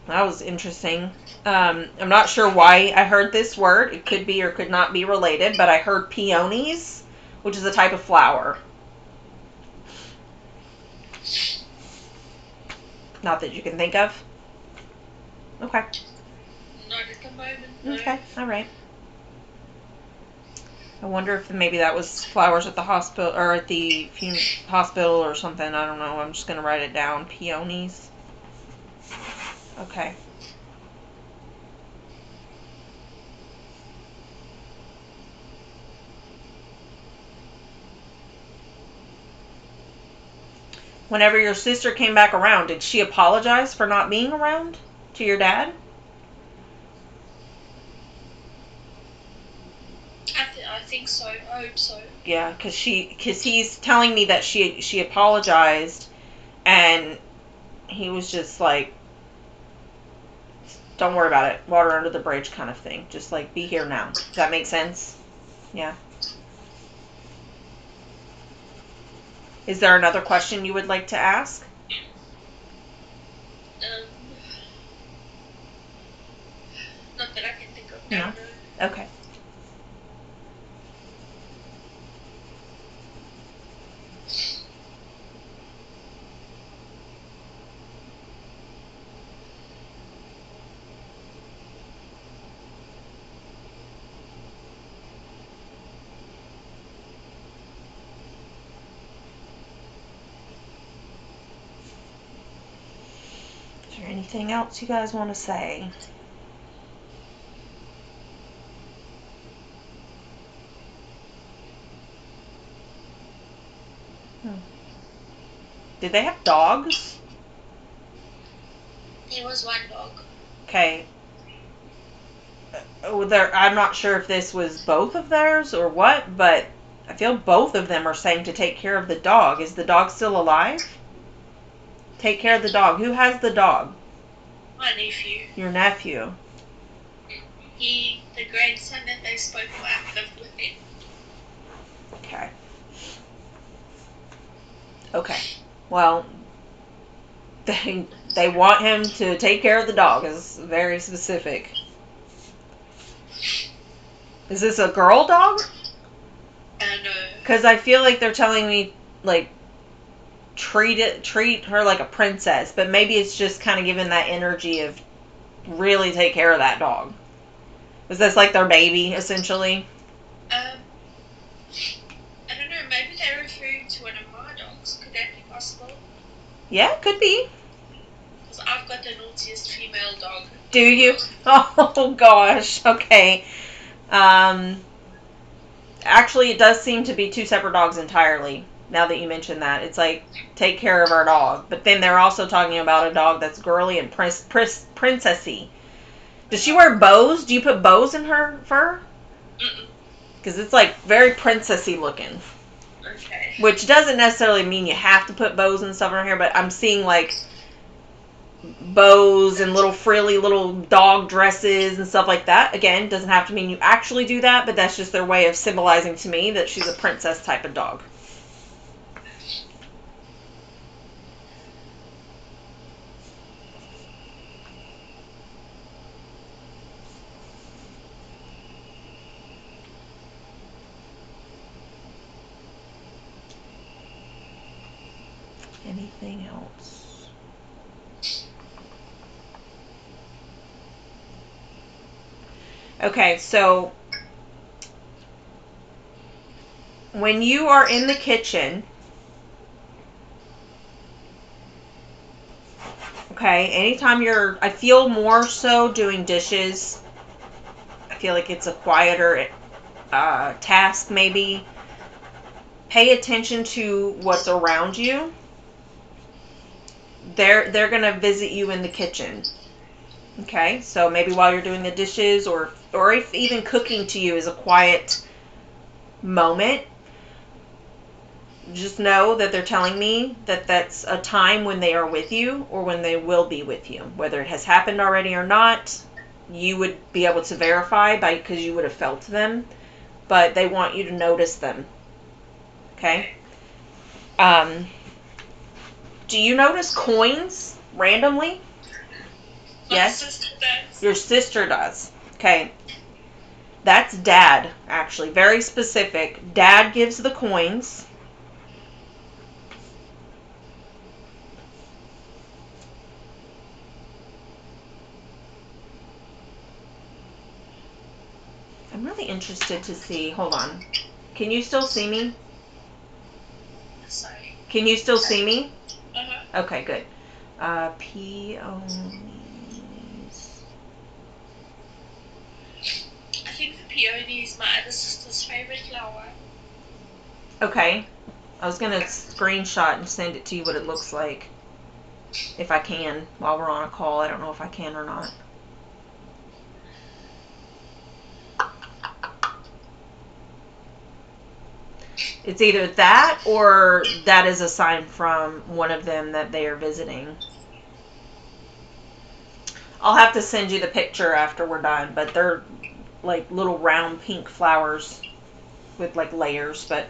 That was interesting. I'm not sure why I heard this word. It could be or could not be related, but I heard peonies, which is a type of flower. Not that you can think of? Okay. Not at the moment. No. Okay, all right. I wonder if maybe that was flowers at the hospital or at the hospital or something. I don't know. I'm just going to write it down. Peonies. Okay. Whenever your sister came back around, did she apologize for not being around to your dad? I think so. I hope so. Yeah, because he's telling me that she apologized, and he was just like, don't worry about it, water under the bridge kind of thing. Just like, be here now. Does that make sense? Yeah. Is there another question you would like to ask? Not that I can think of now. No. Okay. Is there anything else you guys want to say? Did they have dogs? There was one dog. Okay. I'm not sure if this was both of theirs or what, but I feel both of them are saying to take care of the dog. Is the dog still alive? Take care of the dog. Who has the dog? My nephew. Your nephew. The grandson that they spoke about, lived with him. Okay. Okay. Well, they want him to take care of the dog. Is very specific. Is this a girl dog? No. Because I feel like they're telling me, like, treat her like a princess, but maybe it's just kind of giving that energy of really take care of that dog. Is this like their baby, essentially? I don't know, maybe they're referring to one of my dogs. Could that be possible? Yeah, could be. Because I've got the naughtiest female dog. Do you? Oh, gosh. Okay. Actually, it does seem to be two separate dogs entirely, now that you mention that. It's like, take care of our dog. But then they're also talking about a dog that's girly and princessy. Does she wear bows? Do you put bows in her fur? Because it's like very princessy looking. Okay. Which doesn't necessarily mean you have to put bows and stuff in her hair, but I'm seeing like bows and little frilly little dog dresses and stuff like that. Again, doesn't have to mean you actually do that, but that's just their way of symbolizing to me that she's a princess type of dog. Anything else? Okay, so when you are in the kitchen, okay, anytime I feel more so doing dishes. I feel like it's a quieter task, maybe. Pay attention to what's around you. They're gonna visit you in the kitchen. Okay, so maybe while you're doing the dishes, or if even cooking to you is a quiet moment, just know that they're telling me that that's a time when they are with you or when they will be with you. Whether it has happened already or not, you would be able to verify because you would have felt them, but they want you to notice them. Okay? Do you notice coins randomly? Yes? My sister does. Your sister does. Okay. That's Dad, actually. Very specific. Dad gives the coins. I'm really interested to see. Hold on. Can you still see me? Sorry. Can you still see me? Uh-huh. Okay, good. Peonies. I think the peony is my other sister's favorite flower. Okay. I was going to screenshot and send it to you what it looks like. If I can, while we're on a call. I don't know if I can or not. It's either that or that is a sign from one of them that they are visiting. I'll have to send you the picture after we're done, but they're like little round pink flowers with like layers. But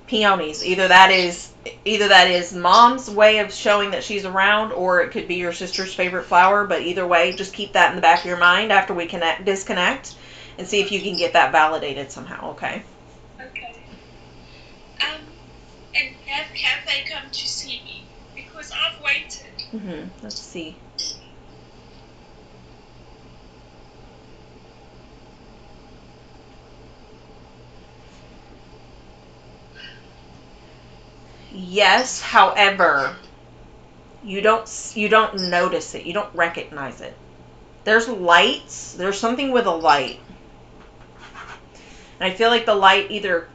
peonies, either that is mom's way of showing that she's around, or it could be your sister's favorite flower. But either way, just keep that in the back of your mind after we disconnect and see if you can get that validated somehow. Okay. Okay. And have they come to see me? Because I've waited. Let's see. Yes, however, you don't notice it. You don't recognize it. There's lights. There's something with a light. And I feel like the light either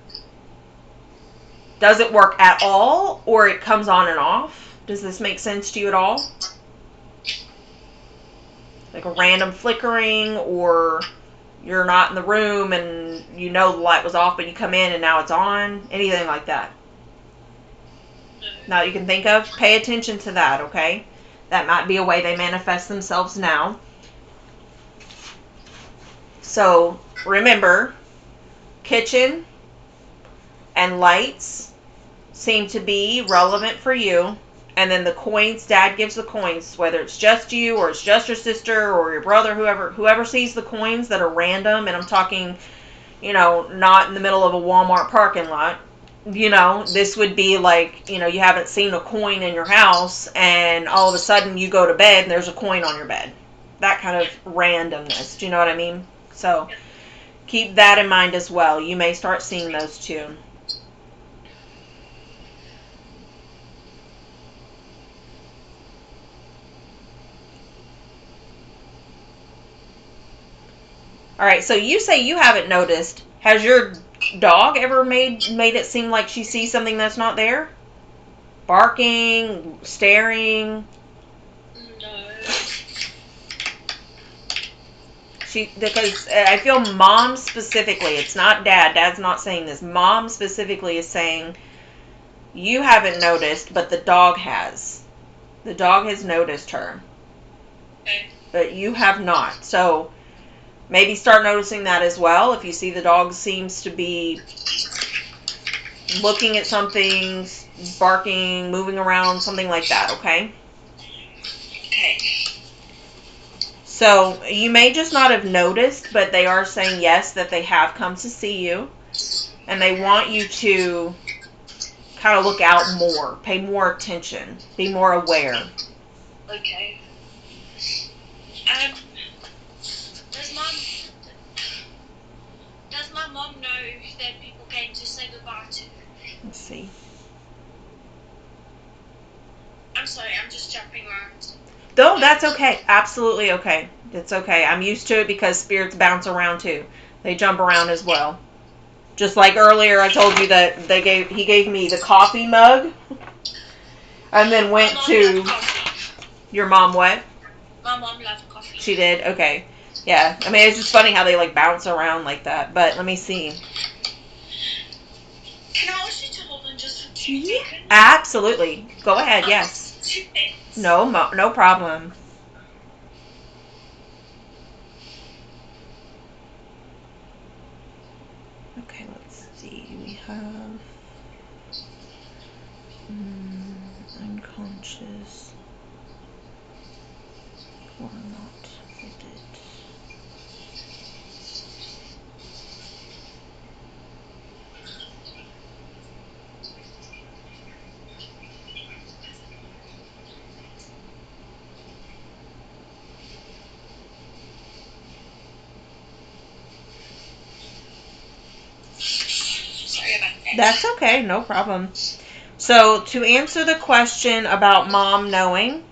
doesn't work at all or it comes on and off. Does this make sense to you at all? Like a random flickering, or you're not in the room and you know the light was off but you come in and now it's on? Anything like that? Now you can think of? Pay attention to that, okay? That might be a way they manifest themselves now. So remember, kitchen and lights seem to be relevant for you, and then the coins, Dad gives the coins, whether it's just you or it's just your sister or your brother, whoever sees the coins that are random, and I'm talking, not in the middle of a Walmart parking lot. This would be like, you haven't seen a coin in your house, and all of a sudden you go to bed and there's a coin on your bed. That kind of randomness. Do you know what I mean? So keep that in mind as well. You may start seeing those too. All right, so you say you haven't noticed. Has your dog ever made it seem like she sees something that's not there? Barking, staring? No. Because I feel Mom specifically, it's not Dad. Dad's not saying this. Mom specifically is saying you haven't noticed, but the dog has. The dog has noticed her. Okay. But you have not. So maybe start noticing that as well. If you see the dog seems to be looking at something, barking, moving around, something like that, okay? Okay. So you may just not have noticed, but they are saying yes, that they have come to see you. And they want you to kind of look out more, pay more attention, be more aware. Okay. Does my mom know that people came to say goodbye to her? Let's see. I'm sorry, I'm just jumping around. No, that's okay. Absolutely okay. It's okay. I'm used to it because spirits bounce around too. They jump around as well. Just like earlier, I told you that he gave me the coffee mug, and then went to your mom. What? My mom loved coffee. She did. Okay. Yeah. I mean, it's just funny how they like bounce around like that. But let me see. Can I ask you to hold on just for 2 seconds? Absolutely. Go ahead. Yes. 2 minutes. No problem. Okay, let's see. We have unconscious or not fitted. Sorry about that. That's okay, no problem. So, to answer the question about Mom knowing,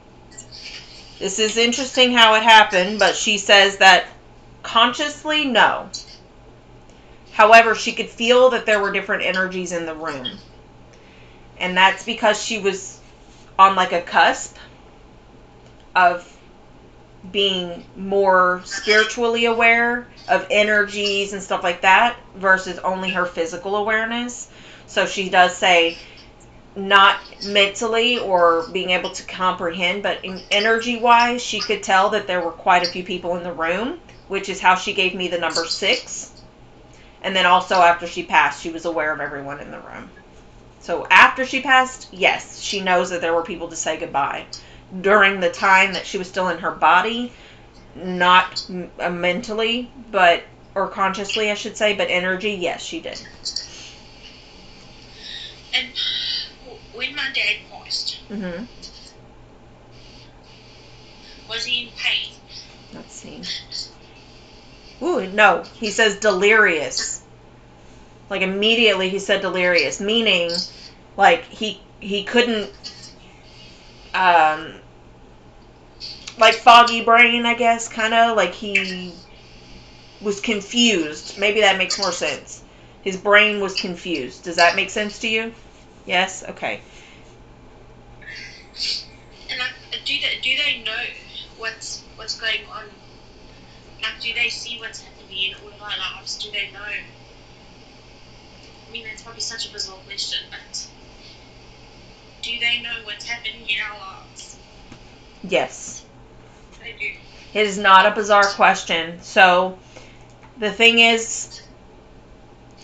this is interesting how it happened, but she says that consciously, no. However, she could feel that there were different energies in the room. And that's because she was on like a cusp of being more spiritually aware of energies and stuff like that versus only her physical awareness. So she does say not mentally or being able to comprehend, but energy wise she could tell that there were quite a few people in the room, which is how she gave me the number 6. And then also after she passed, she was aware of everyone in the room. So after she passed, yes, she knows that there were people to say goodbye. During the time that she was still in her body, not mentally, or consciously, I should say, but energy, yes, she did. And when my dad passed, was he in pain? Let's see. Ooh, no, he says delirious. Like immediately he said delirious, meaning like he couldn't, like foggy brain, I guess, kind of like he was confused. Maybe that makes more sense. His brain was confused. Does that make sense to you? Yes? Okay. And do they know what's going on? Like, do they see what's happening in all of our lives? Do they know? I mean, that's probably such a bizarre question, but do they know what's happening in our lives? Yes. They do. It is not a bizarre question. So, the thing is,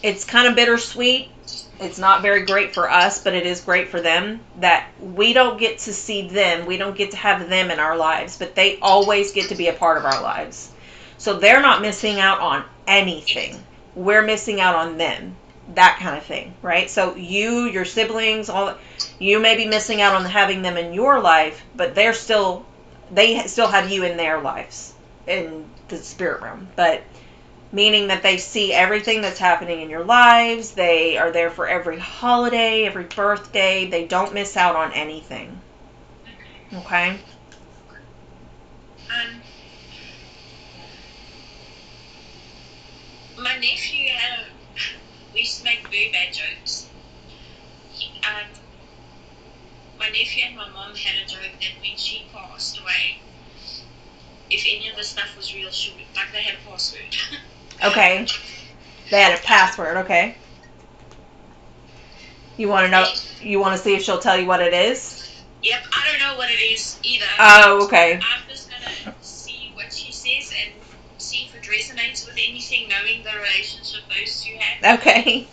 it's kind of bittersweet it's not very great for us, but it is great for them, that we don't get to see them. We don't get to have them in our lives, but they always get to be a part of our lives. So they're not missing out on anything. We're missing out on them. That kind of thing, right? So you, your siblings, you may be missing out on having them in your life, but they still have you in their lives in the spirit realm. But meaning that they see everything that's happening in your lives. They are there for every holiday, every birthday. They don't miss out on anything. Okay? My nephew we used to make very bad jokes. My nephew and my mom had a joke that when she passed away, if any of the stuff was real, they had a password. Okay. They had a password, okay. You want to know? You want to see if she'll tell you what it is? Yep, I don't know what it is either. Oh, okay. I'm just gonna see what she says and see if it resonates with anything, knowing the relationship those two had. Okay.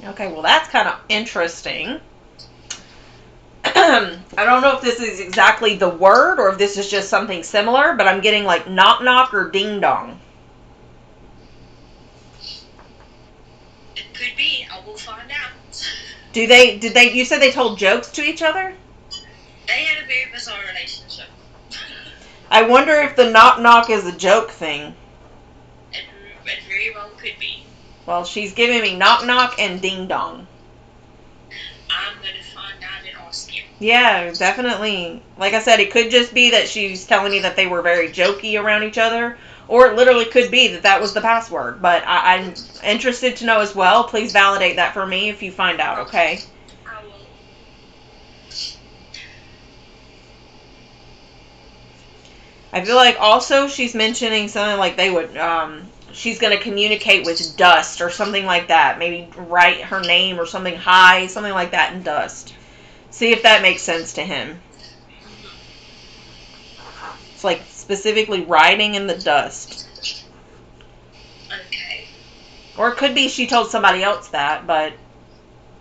Okay, well, that's kind of interesting. I don't know if this is exactly the word or if this is just something similar, but I'm getting like knock knock or ding dong. It could be. I will find out. You said they told jokes to each other? They had a very bizarre relationship. I wonder if the knock knock is a joke thing. It very well could be. Well, she's giving me knock knock and ding dong. I'm going to find out and ask you. Yeah, definitely. Like I said, it could just be that she's telling me that they were very jokey around each other, or it literally could be that was the password. But I'm interested to know as well. Please validate that for me if you find out, okay? I will. I feel like also she's mentioning something like they would, she's going to communicate with dust or something like that. Maybe write her name or something high, something like that in dust. See if that makes sense to him. It's like specifically writing in the dust. Okay. Or it could be she told somebody else that, but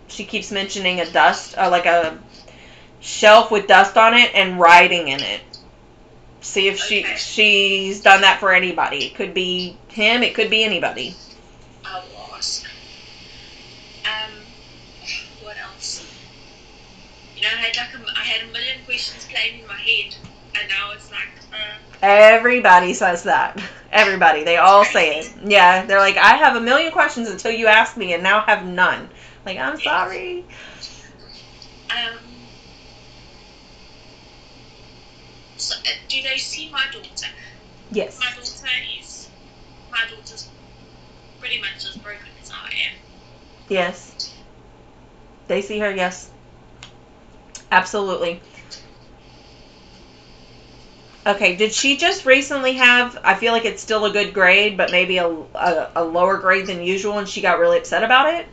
she keeps mentioning a dust, like a shelf with dust on it and writing in it. See if she's done that for anybody. It could be him, it could be anybody. I will ask. What else? You know, I had a million questions playing in my head, and now it's like... Everybody says that. Everybody. They all say it. Yeah, they're like, I have a million questions until you ask me, and now have none. Like, I'm sorry. So, do they see my daughter? Yes. My daughter's pretty much as broken as I am. Yes. They see her, yes. Absolutely. Okay, did she just recently have, I feel like it's still a good grade, but maybe a lower grade than usual, and she got really upset about it?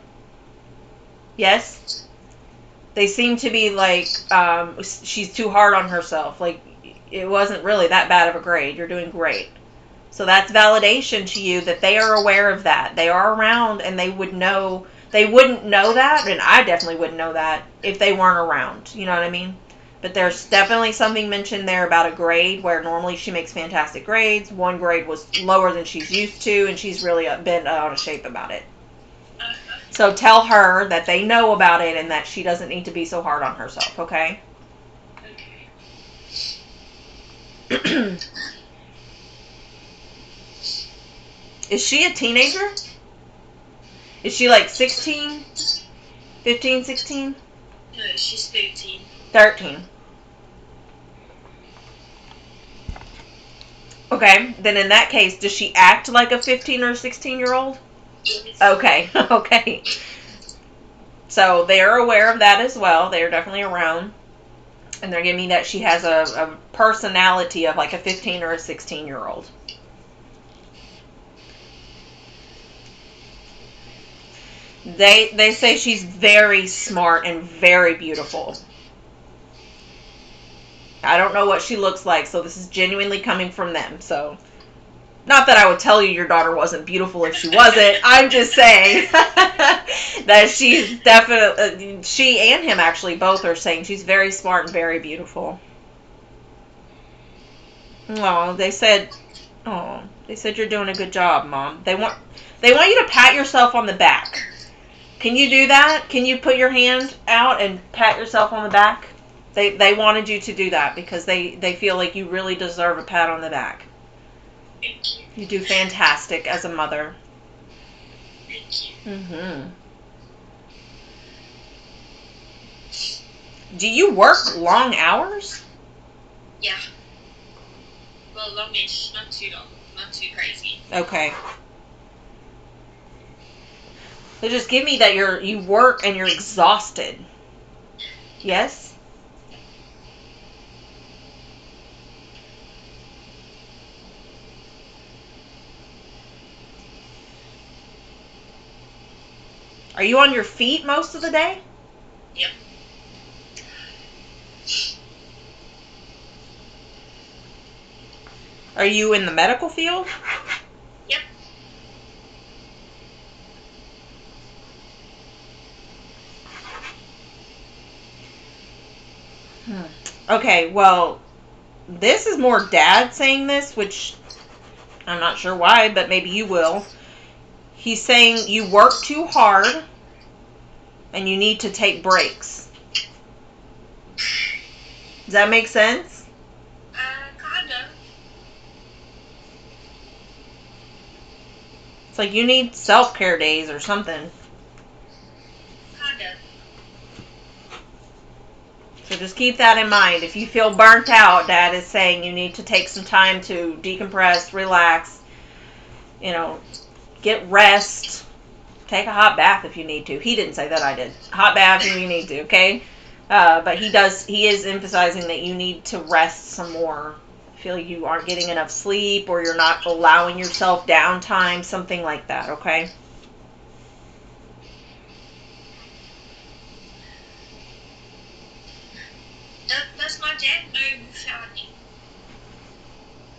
Yes? They seem to be like, she's too hard on herself. Like, it wasn't really that bad of a grade. You're doing great. So that's validation to you that they are aware of that. They are around, and they would know. They wouldn't know that, and I definitely wouldn't know that if they weren't around. You know what I mean? But there's definitely something mentioned there about a grade where normally she makes fantastic grades. One grade was lower than she's used to, and she's really been out of shape about it. So tell her that they know about it and that she doesn't need to be so hard on herself, okay? Okay. Is she a teenager? Is she like 16? 15, 16? No, she's 13. 13. Okay, then in that case, does she act like a 15 or 16-year-old? Yes. Okay, okay. So they're aware of that as well. They're definitely around. And they're giving me that she has a personality of like a 15 or a 16-year-old. They say she's very smart and very beautiful. I don't know what she looks like, so this is genuinely coming from them. So, not that I would tell you your daughter wasn't beautiful if she wasn't. I'm just saying that she's definitely, she and him actually both are saying she's very smart and very beautiful. Oh, they said you're doing a good job, Mom. They want you to pat yourself on the back. Can you do that? Can you put your hand out and pat yourself on the back? They wanted you to do that because they feel like you really deserve a pat on the back. Thank you. You do fantastic as a mother. Thank you. Mm-hmm. Do you work long hours? Yeah. Well, longish, not too long, not too crazy. Okay. So just give me that you work and you're exhausted. Yes? Are you on your feet most of the day? Yep. Are you in the medical field? Yep. Okay, well, this is more Dad saying this, which I'm not sure why, but maybe you will. He's saying you work too hard and you need to take breaks. Does that make sense? Kind of. It's like you need self-care days or something. Kind of. So just keep that in mind. If you feel burnt out, Dad is saying you need to take some time to decompress, relax, get rest. Take a hot bath if you need to. He didn't say that, I did. Hot bath if you need to, okay? But he is emphasizing that you need to rest some more. I feel like you aren't getting enough sleep or you're not allowing yourself downtime, something like that, okay? Does my dad know who found him?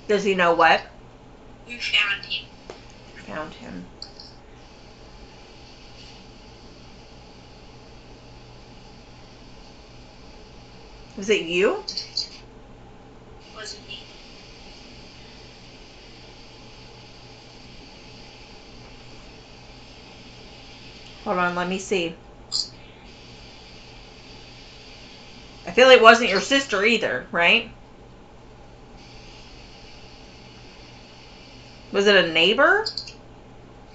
Does he know what? Who found him? Found him. Was it you? Wasn't me. Hold on, let me see. I feel it wasn't your sister either, right? Was it a neighbor?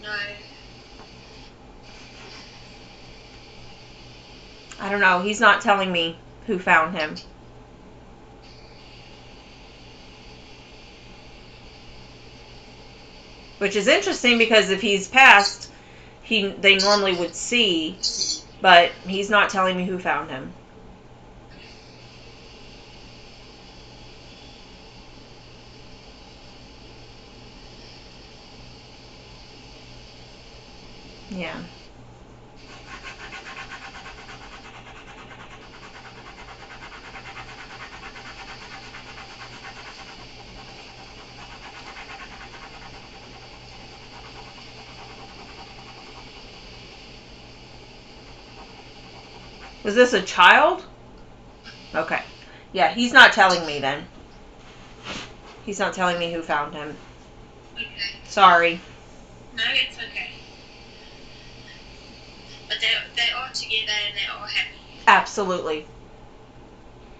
No. I don't know. He's not telling me who found him. Which is interesting because if he's passed, they normally would see, but he's not telling me who found him. Yeah. Was this a child? Okay. Yeah, he's not telling me then. He's not telling me who found him. Okay. Sorry. No, it's okay. But they are together and they are happy. Absolutely.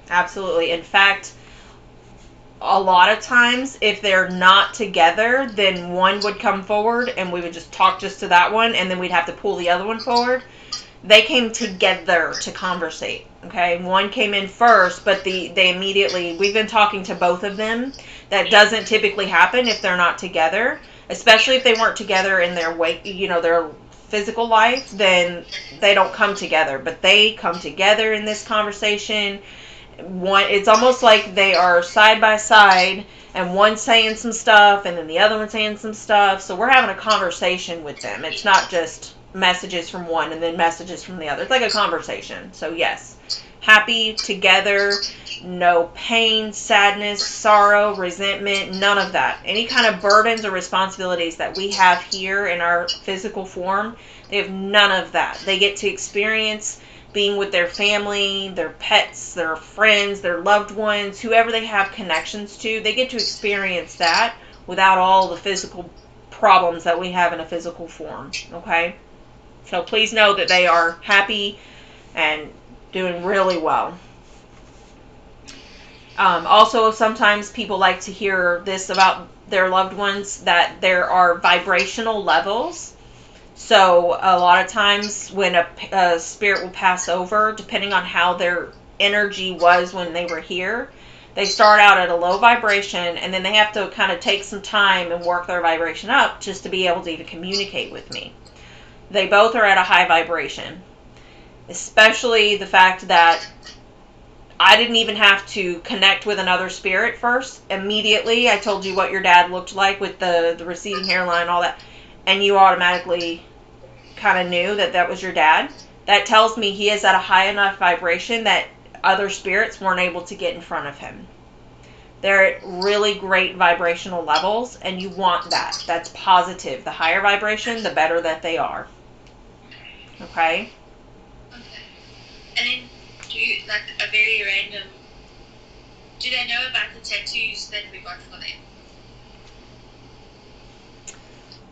Absolutely. In fact, a lot of times if they're not together, then one would come forward and we would just talk just to that one and then we'd have to pull the other one forward. They came together to conversate. Okay, one came in first, but they immediately, we've been talking to both of them. That doesn't typically happen if they're not together, especially if they weren't together in their their physical life, then they don't come together, but they come together in this conversation. It's almost like they are side by side and one's saying some stuff and then the other one's saying some stuff, so we're having a conversation with them. It's not just messages from one and then messages from the other. It's like a conversation. So yes, happy together, no pain, sadness, sorrow, resentment, none of that. Any kind of burdens or responsibilities that we have here in our physical form, they have none of that. They get to experience being with their family, their pets, their friends, their loved ones, whoever they have connections to. They get to experience that without all the physical problems that we have in a physical form. Okay? So please know that they are happy and doing really well. Also, sometimes people like to hear this about their loved ones, that there are vibrational levels. So a lot of times when a spirit will pass over, depending on how their energy was when they were here, they start out at a low vibration, and then they have to kind of take some time and work their vibration up just to be able to even communicate with me. They both are at a high vibration, especially the fact that I didn't even have to connect with another spirit first. Immediately, I told you what your dad looked like with the receding hairline, all that, and you automatically kind of knew that that was your dad. That tells me he is at a high enough vibration that other spirits weren't able to get in front of him. They're at really great vibrational levels, and you want that. That's positive. The higher vibration, the better that they are. Okay? Okay. And then, do you, like, a very random, do they know about the tattoos that we got for them?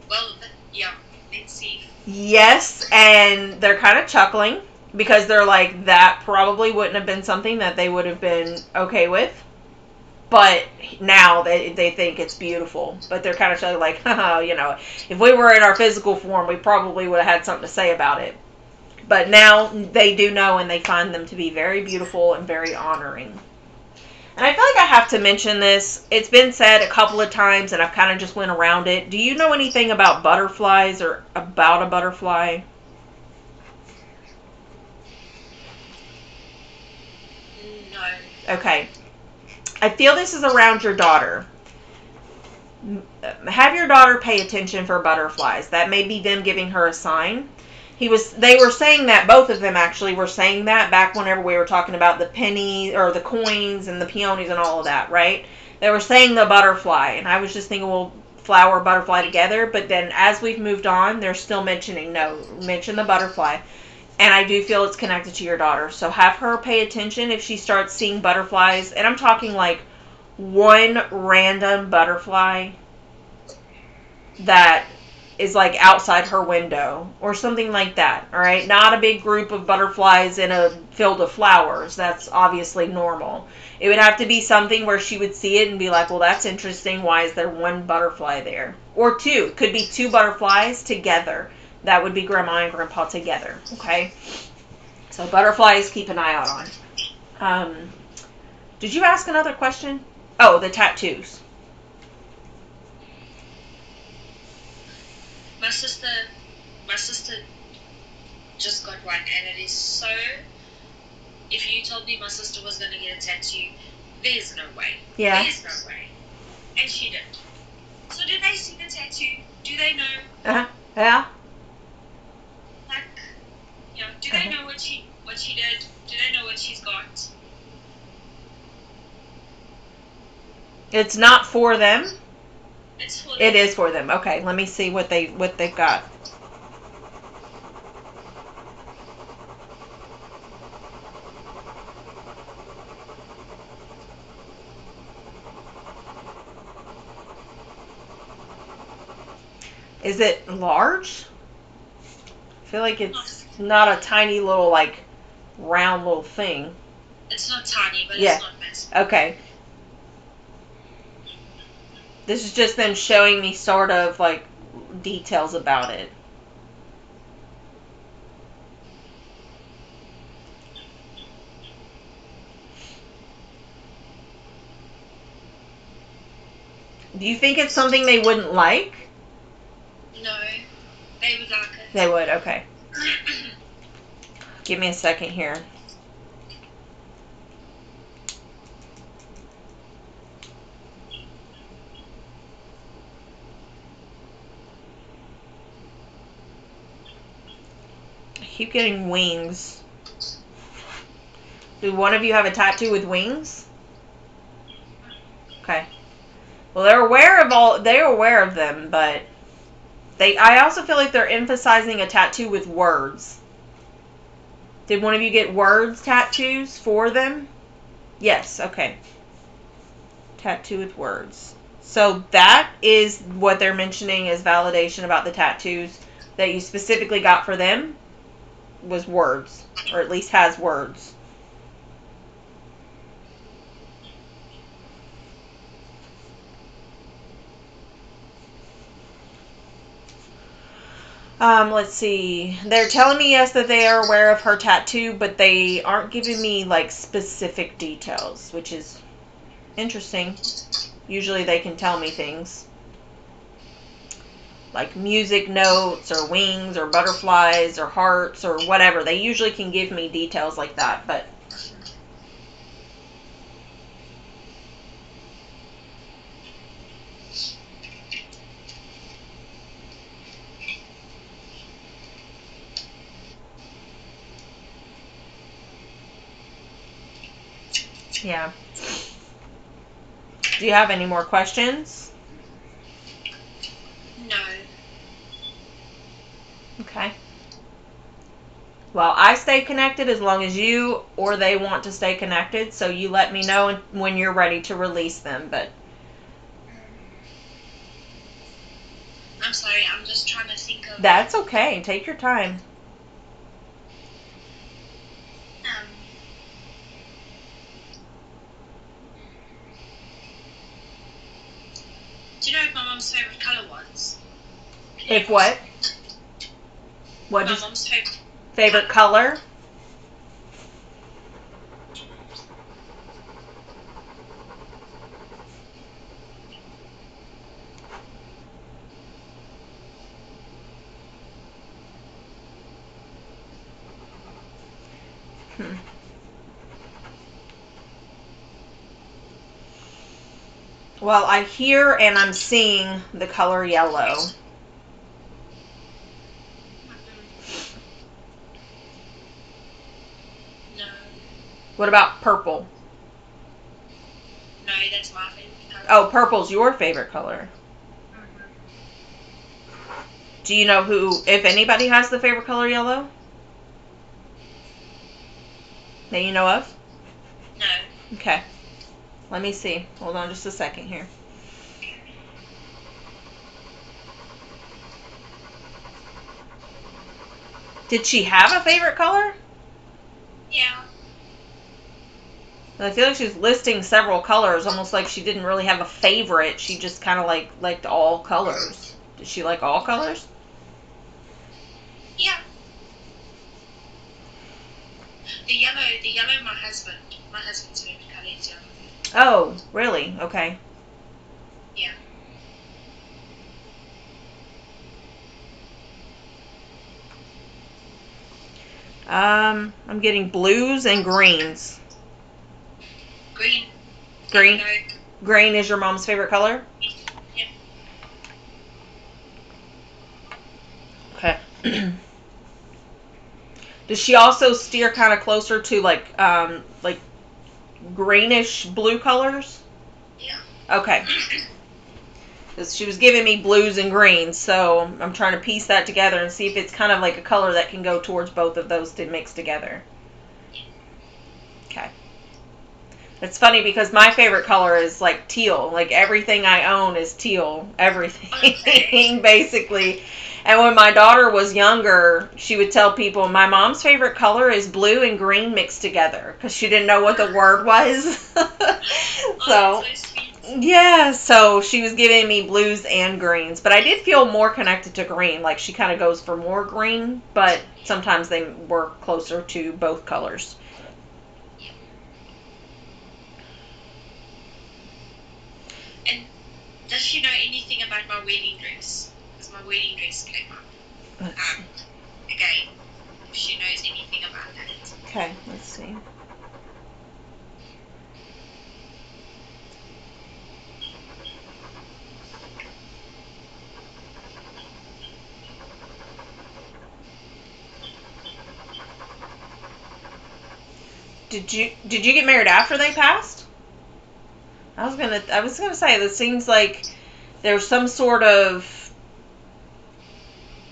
Well, yeah, let's see. Yes, and they're kind of chuckling because they're like, that probably wouldn't have been something that they would have been okay with. But now they think it's beautiful. But they're kind of like, you know, if we were in our physical form, we probably would have had something to say about it. But now they do know, and they find them to be very beautiful and very honoring. And I feel like I have to mention this. It's been said a couple of times, and I've kind of just went around it. Do you know anything about butterflies or about a butterfly? No. Okay. I feel this is around your daughter. Have your daughter pay attention for butterflies. That may be them giving her a sign. They were saying that, both of them actually were saying that back whenever we were talking about the pennies or the coins and the peonies and all of that, right? They were saying the butterfly, and I was just thinking, well, flower, butterfly together, but then as we've moved on, they're still mention the butterfly. And I do feel it's connected to your daughter. So have her pay attention if she starts seeing butterflies. And I'm talking like one random butterfly that is like outside her window or something like that. All right, not a big group of butterflies in a field of flowers. That's obviously normal. It would have to be something where she would see it and be like, well, that's interesting. Why is there one butterfly there? Or two. Could be two butterflies together. That would be grandma and grandpa together. Okay, so butterflies, keep an eye out on. Did you ask another question? Oh, the tattoos. My sister just got one, and it is so. If you told me my sister was going to get a tattoo, there's no way. Yeah. There's no way. And she did. So did they see the tattoo? Do they know? Yeah. Like, you know, do they know what she did? Do they know what she's got? It's not for them. It's for them. It is for them. Okay, let me see what they've got. Is it large? I feel like it's not a tiny little, like, round little thing. It's not tiny, but Yeah. it's not massive. Okay. This is just them showing me sort of, like, details about it. Do you think it's something they wouldn't like? No, they would like it. They would, okay. Give me a second here. keep getting wings. Do one of you have a tattoo with wings? Okay. Well, they're aware of them, but I also feel like they're emphasizing a tattoo with words. Did one of you get words tattoos for them? Yes, okay. Tattoo with words. So that is what they're mentioning as validation about the tattoos that you specifically got for them was words, or at least has words. Let's see. They're telling me yes that they are aware of her tattoo, but they aren't giving me like specific details, which is interesting. Usually they can tell me things like music notes or wings or butterflies or hearts or whatever. They usually can give me details like that, but yeah. Do you have any more questions? No. Okay. Well, I stay connected as long as you or they want to stay connected, so you let me know when you're ready to release them, but I'm sorry, I'm just trying to think of... That's okay. Take your time. Do you know what my mom's favourite colour was? If what? What My is mom's favorite color? Well, I hear and I'm seeing the color yellow. No. What about purple? No, that's my favourite colour. Oh, purple's your favorite color. Do you know if anybody has the favorite color yellow? That you know of? No. Okay. Let me see. Hold on just a second here. Did she have a favorite color? Yeah. I feel like she's listing several colors, almost like she didn't really have a favorite. She just kind of liked all colors. Did she like all colors? Yeah. The yellow, my husband's favourite colour is yellow. Oh, really? Okay. Yeah. I'm getting blues and greens. Green. Green? Green is your mom's favorite color? Yeah. Okay. Does she also steer kind of closer to like greenish blue colors? Yeah. Okay. Because she was giving me blues and greens, so I'm trying to piece that together and see if it's kind of like a color that can go towards both of those to mix together. Okay. It's funny because my favorite color is like teal. Like everything I own is teal. Everything, basically. And when my daughter was younger, she would tell people, my mom's favorite color is blue and green mixed together. Because she didn't know what the word was. So, yeah, so she was giving me blues and greens. But I did feel more connected to green. Like she kind of goes for more green, but sometimes they work closer to both colors. And does she know anything about my wedding dress? Because my wedding dress came up. Again, if she knows anything about that. Okay, let's see. Did you get married after they passed? I was gonna say, this seems like there's some sort of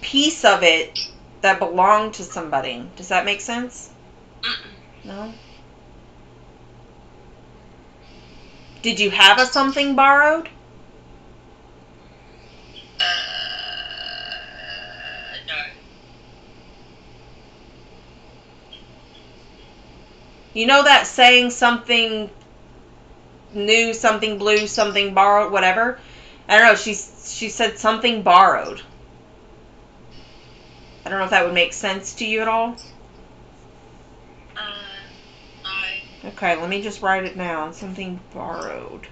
piece of it that belonged to somebody. Does that make sense? No? Did you have a something borrowed? No. You know that saying, something new, something blue, something borrowed, whatever? I don't know, she said something borrowed. I don't know if that would make sense to you at all. No. Okay, let me just write it down. Something borrowed.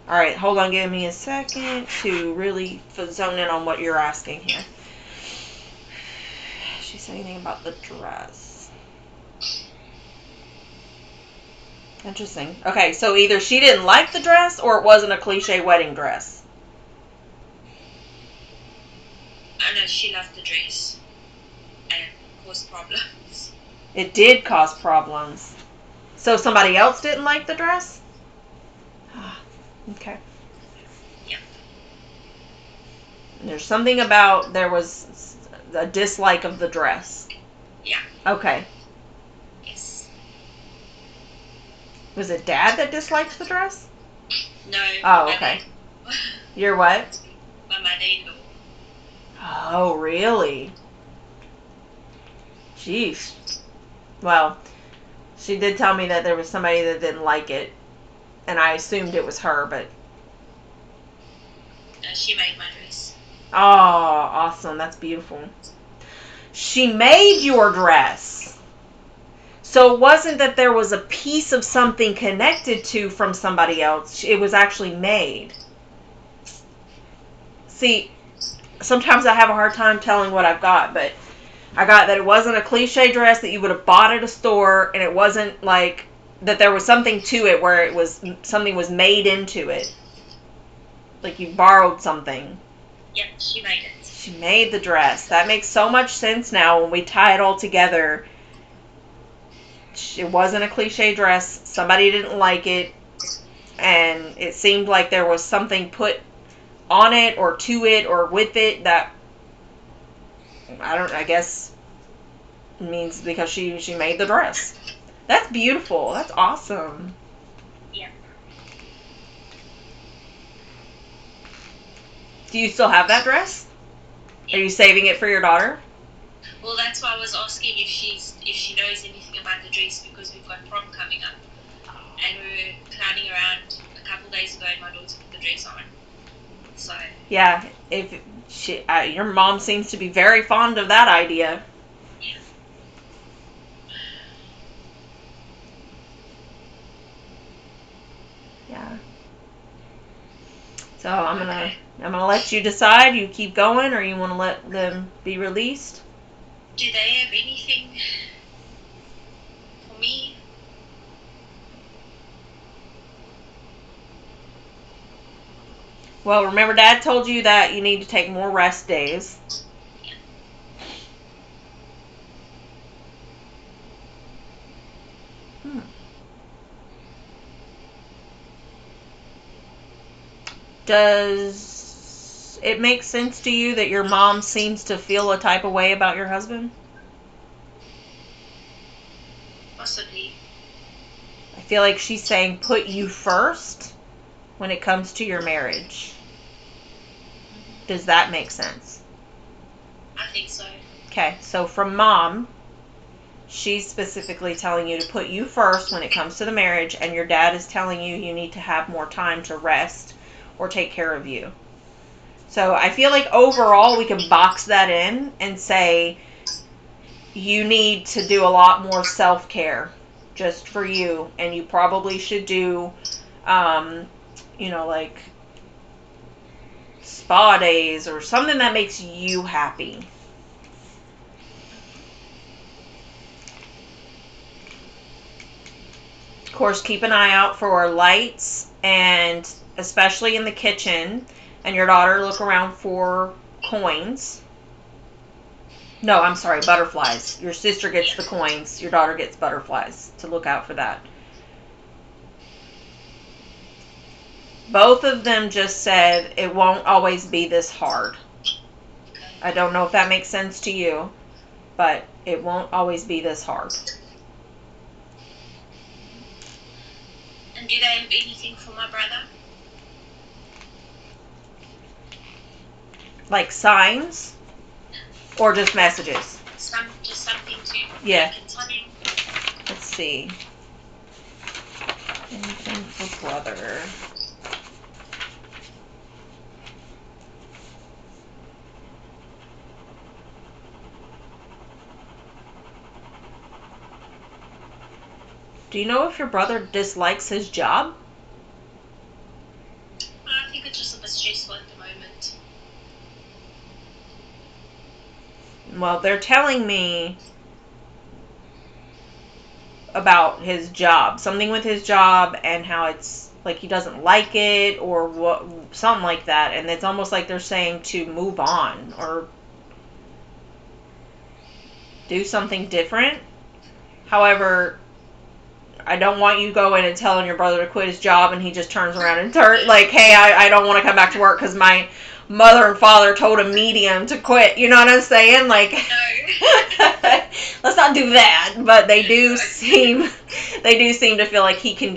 Alright, hold on, give me a second to really zone in on what you're asking here. She said anything about the dress. Interesting. Okay, so either she didn't like the dress or it wasn't a cliche wedding dress. I know she loved the dress and caused problems. It did cause problems. So somebody else didn't like the dress? Okay. Yeah. And there's something about there was a dislike of the dress. Yeah. Okay. Yes. Was it Dad that disliked the dress? No. Oh, okay. Your what? My mother-in-law. Oh, really? Jeez. Well, she did tell me that there was somebody that didn't like it, and I assumed it was her, but... She made my dress. Oh, awesome. That's beautiful. She made your dress. So it wasn't that there was a piece of something connected to from somebody else. It was actually made. See, sometimes I have a hard time telling what I've got, but I got that it wasn't a cliche dress that you would have bought at a store, and it wasn't like that there was something to it where it was something was made into it. Like you borrowed something. Yep, she made it. She made the dress. That makes so much sense now when we tie it all together. It wasn't a cliche dress. Somebody didn't like it, and it seemed like there was something put on it or to it or with it that I guess means because she made the dress. That's beautiful. That's awesome. Yeah. Do you still have that dress? Are you saving it for your daughter? Well, that's why I was asking if she knows anything about the dress, because we've got prom coming up, and we were clowning around a couple days ago, and my daughter put the dress on. So yeah, if your mom seems to be very fond of that idea. Yeah. Yeah. So I'm gonna let you decide. You keep going, or you want to let them be released? Do they have anything for me? Well, remember, Dad told you that you need to take more rest days. Yeah. Does it make sense to you that your mom seems to feel a type of way about your husband? Possibly. I feel like she's saying put you first when it comes to your marriage. Does that make sense? I think so. Okay, so from Mom, she's specifically telling you to put you first when it comes to the marriage, and your dad is telling you you need to have more time to rest or take care of you. So I feel like overall we can box that in and say you need to do a lot more self-care just for you, and you probably should do like spa days or something that makes you happy. Of course, keep an eye out for lights, and especially in the kitchen, and your daughter look around for coins. No, I'm sorry, butterflies. Your sister gets the coins. Your daughter gets butterflies. To look out for that. Both of them just said it won't always be this hard. I don't know if that makes sense to you, but it won't always be this hard. And do they have anything for my brother? Like signs? Or just messages? Just something to Yeah. continue. Let's see. Anything for brother? Do you know if your brother dislikes his job? I think it's just a bit stressful at the moment. Well, they're telling me about his job. Something with his job and how it's like he doesn't like it or what, something like that. And it's almost like they're saying to move on or do something different. However, I don't want you going and telling your brother to quit his job and he just turns around and like, hey, I don't want to come back to work because my mother and father told a medium to quit. You know what I'm saying? Like, No. let's not do that. But they do seem to feel like he can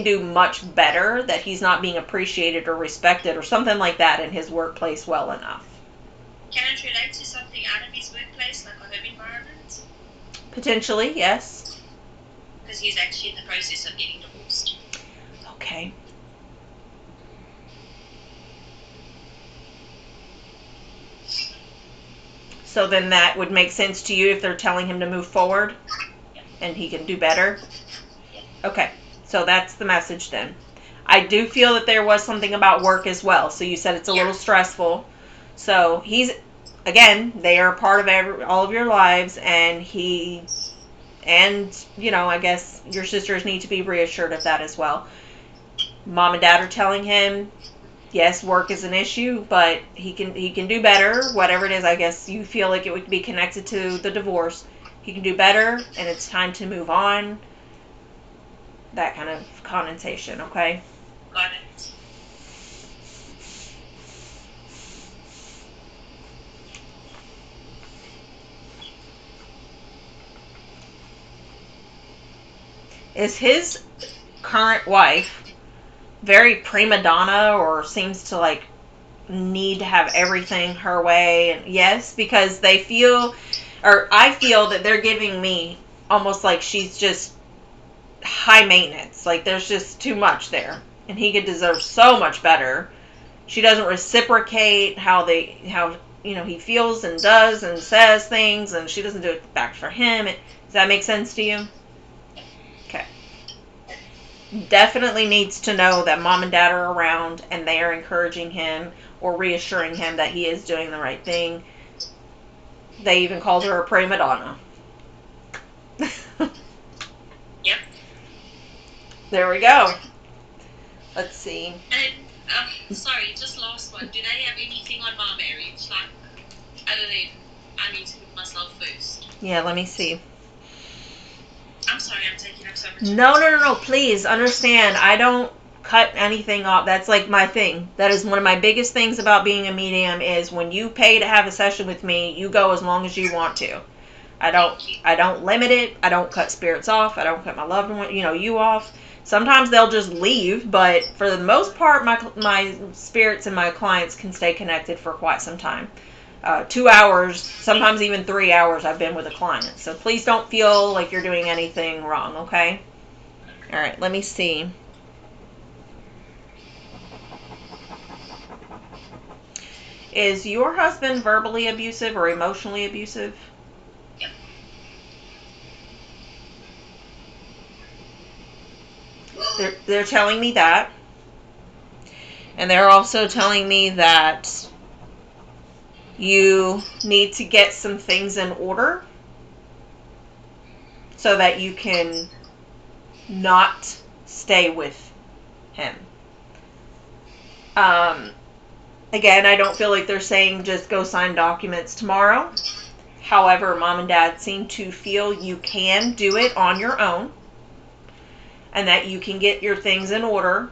do much better, that he's not being appreciated or respected or something like that in his workplace well enough. Can it relate to something out of his workplace, like a home environment? Potentially, yes. Because he's actually in the process of getting divorced. Okay. So then that would make sense to you if they're telling him to move forward and he can do better? Okay. So that's the message then. I do feel that there was something about work as well. So you said it's a little stressful. So they are a part of all of your lives, and I guess your sisters need to be reassured of that as well. Mom and dad are telling him, yes, work is an issue, but he can do better. Whatever it is, I guess you feel like it would be connected to the divorce. He can do better, and it's time to move on. That kind of connotation, okay? Got it. Is his current wife very prima donna, or seems to like need to have everything her way? And yes, because I feel that they're giving me almost like she's just high maintenance. Like there's just too much there, and he could deserve so much better. She doesn't reciprocate how he feels and does and says things, and she doesn't do it back for him. Does that make sense to you? Okay. Definitely needs to know that mom and dad are around and they are encouraging him or reassuring him that he is doing the right thing. They even called her a prima donna. Yep. There we go. Let's see. And, sorry, just last one. Do they have anything on my marriage? Like, other than I need to put myself first? Yeah, let me see. I'm sorry, I'm taking up so much. No. Please understand. I don't cut anything off. That's like my thing. That is one of my biggest things about being a medium is when you pay to have a session with me, you go as long as you want to. I don't limit it. I don't cut spirits off. I don't cut my loved one, you off. Sometimes they'll just leave, but for the most part, my spirits and my clients can stay connected for quite some time. 2 hours, sometimes even 3 hours I've been with a client. So please don't feel like you're doing anything wrong, okay? All right, let me see. Is your husband verbally abusive or emotionally abusive? Yep. They're telling me that. And they're also telling me that you need to get some things in order so that you can not stay with him. Again, I don't feel like they're saying just go sign documents tomorrow. However, mom and dad seem to feel you can do it on your own and that you can get your things in order,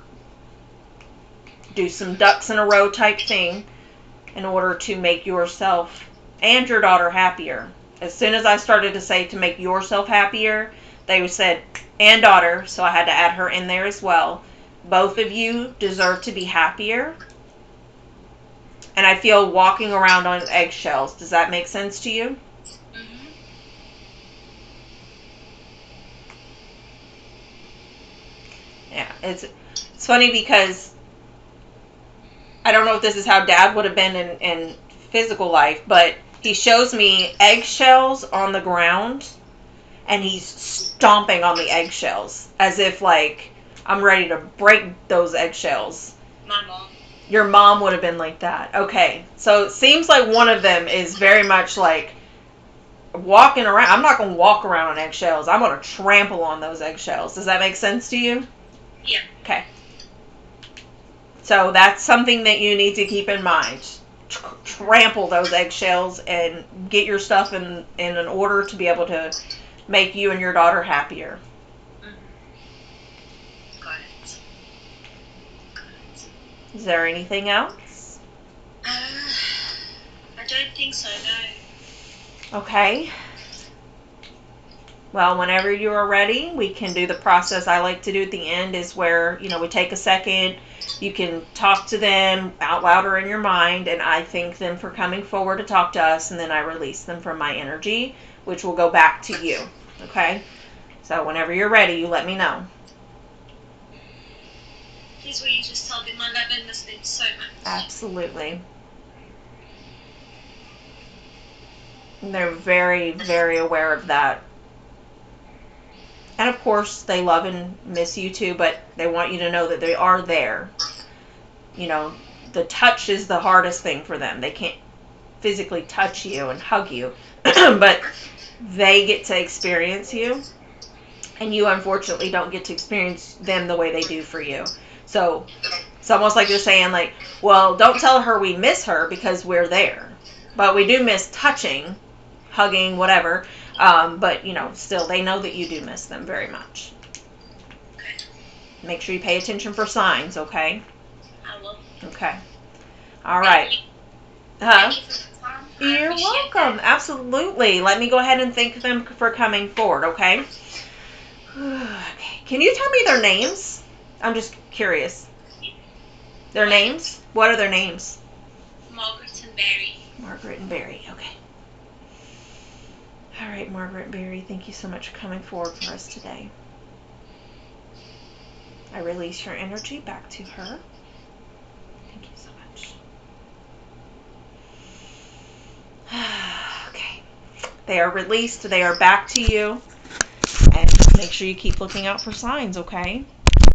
do some ducks in a row type thing in order to make yourself and your daughter happier. As soon as I started to say to make yourself happier, they said, and daughter, so I had to add her in there as well. Both of you deserve to be happier. And I feel walking around on eggshells. Does that make sense to you? Mm-hmm. Yeah, it's funny because I don't know if this is how dad would have been in physical life, but he shows me eggshells on the ground and he's stomping on the eggshells as if like I'm ready to break those eggshells. My mom. Your mom would have been like that. Okay, so it seems like one of them is very much like walking around. I'm not going to walk around on eggshells. I'm going to trample on those eggshells. Does that make sense to you? Yeah. Okay. So that's something that you need to keep in mind. Trample those eggshells and get your stuff in an order to be able to make you and your daughter happier. Mm-hmm. Got it. Is there anything else? I don't think so, no. Okay. Well, whenever you are ready, we can do the process I like to do at the end is where, we take a second. You can talk to them out loud or in your mind, and I thank them for coming forward to talk to us, and then I release them from my energy, which will go back to you. Okay? So whenever you're ready, you let me know. Please will you just tell them I love and miss them so much. Absolutely. And they're very, very aware of that. And of course, they love and miss you too, but they want you to know that they are there. The touch is the hardest thing for them. They can't physically touch you and hug you, but they get to experience you, and you unfortunately don't get to experience them the way they do for you. So it's almost like they're saying, like, well, don't tell her we miss her because we're there. But we do miss touching, hugging, whatever. But, still, they know that you do miss them very much. Okay. Make sure you pay attention for signs, okay? I will. Okay. All right. Thank you for the time. You're welcome. Absolutely. Let me go ahead and thank them for coming forward, okay? Okay. Can you tell me their names? I'm just curious. Their names? What are their names? Margaret and Barry. Margaret and Barry. Okay. All right, Margaret and Barry, thank you so much for coming forward for us today. I release your energy back to her. Thank you so much. Okay. They are released. They are back to you. And make sure you keep looking out for signs, okay?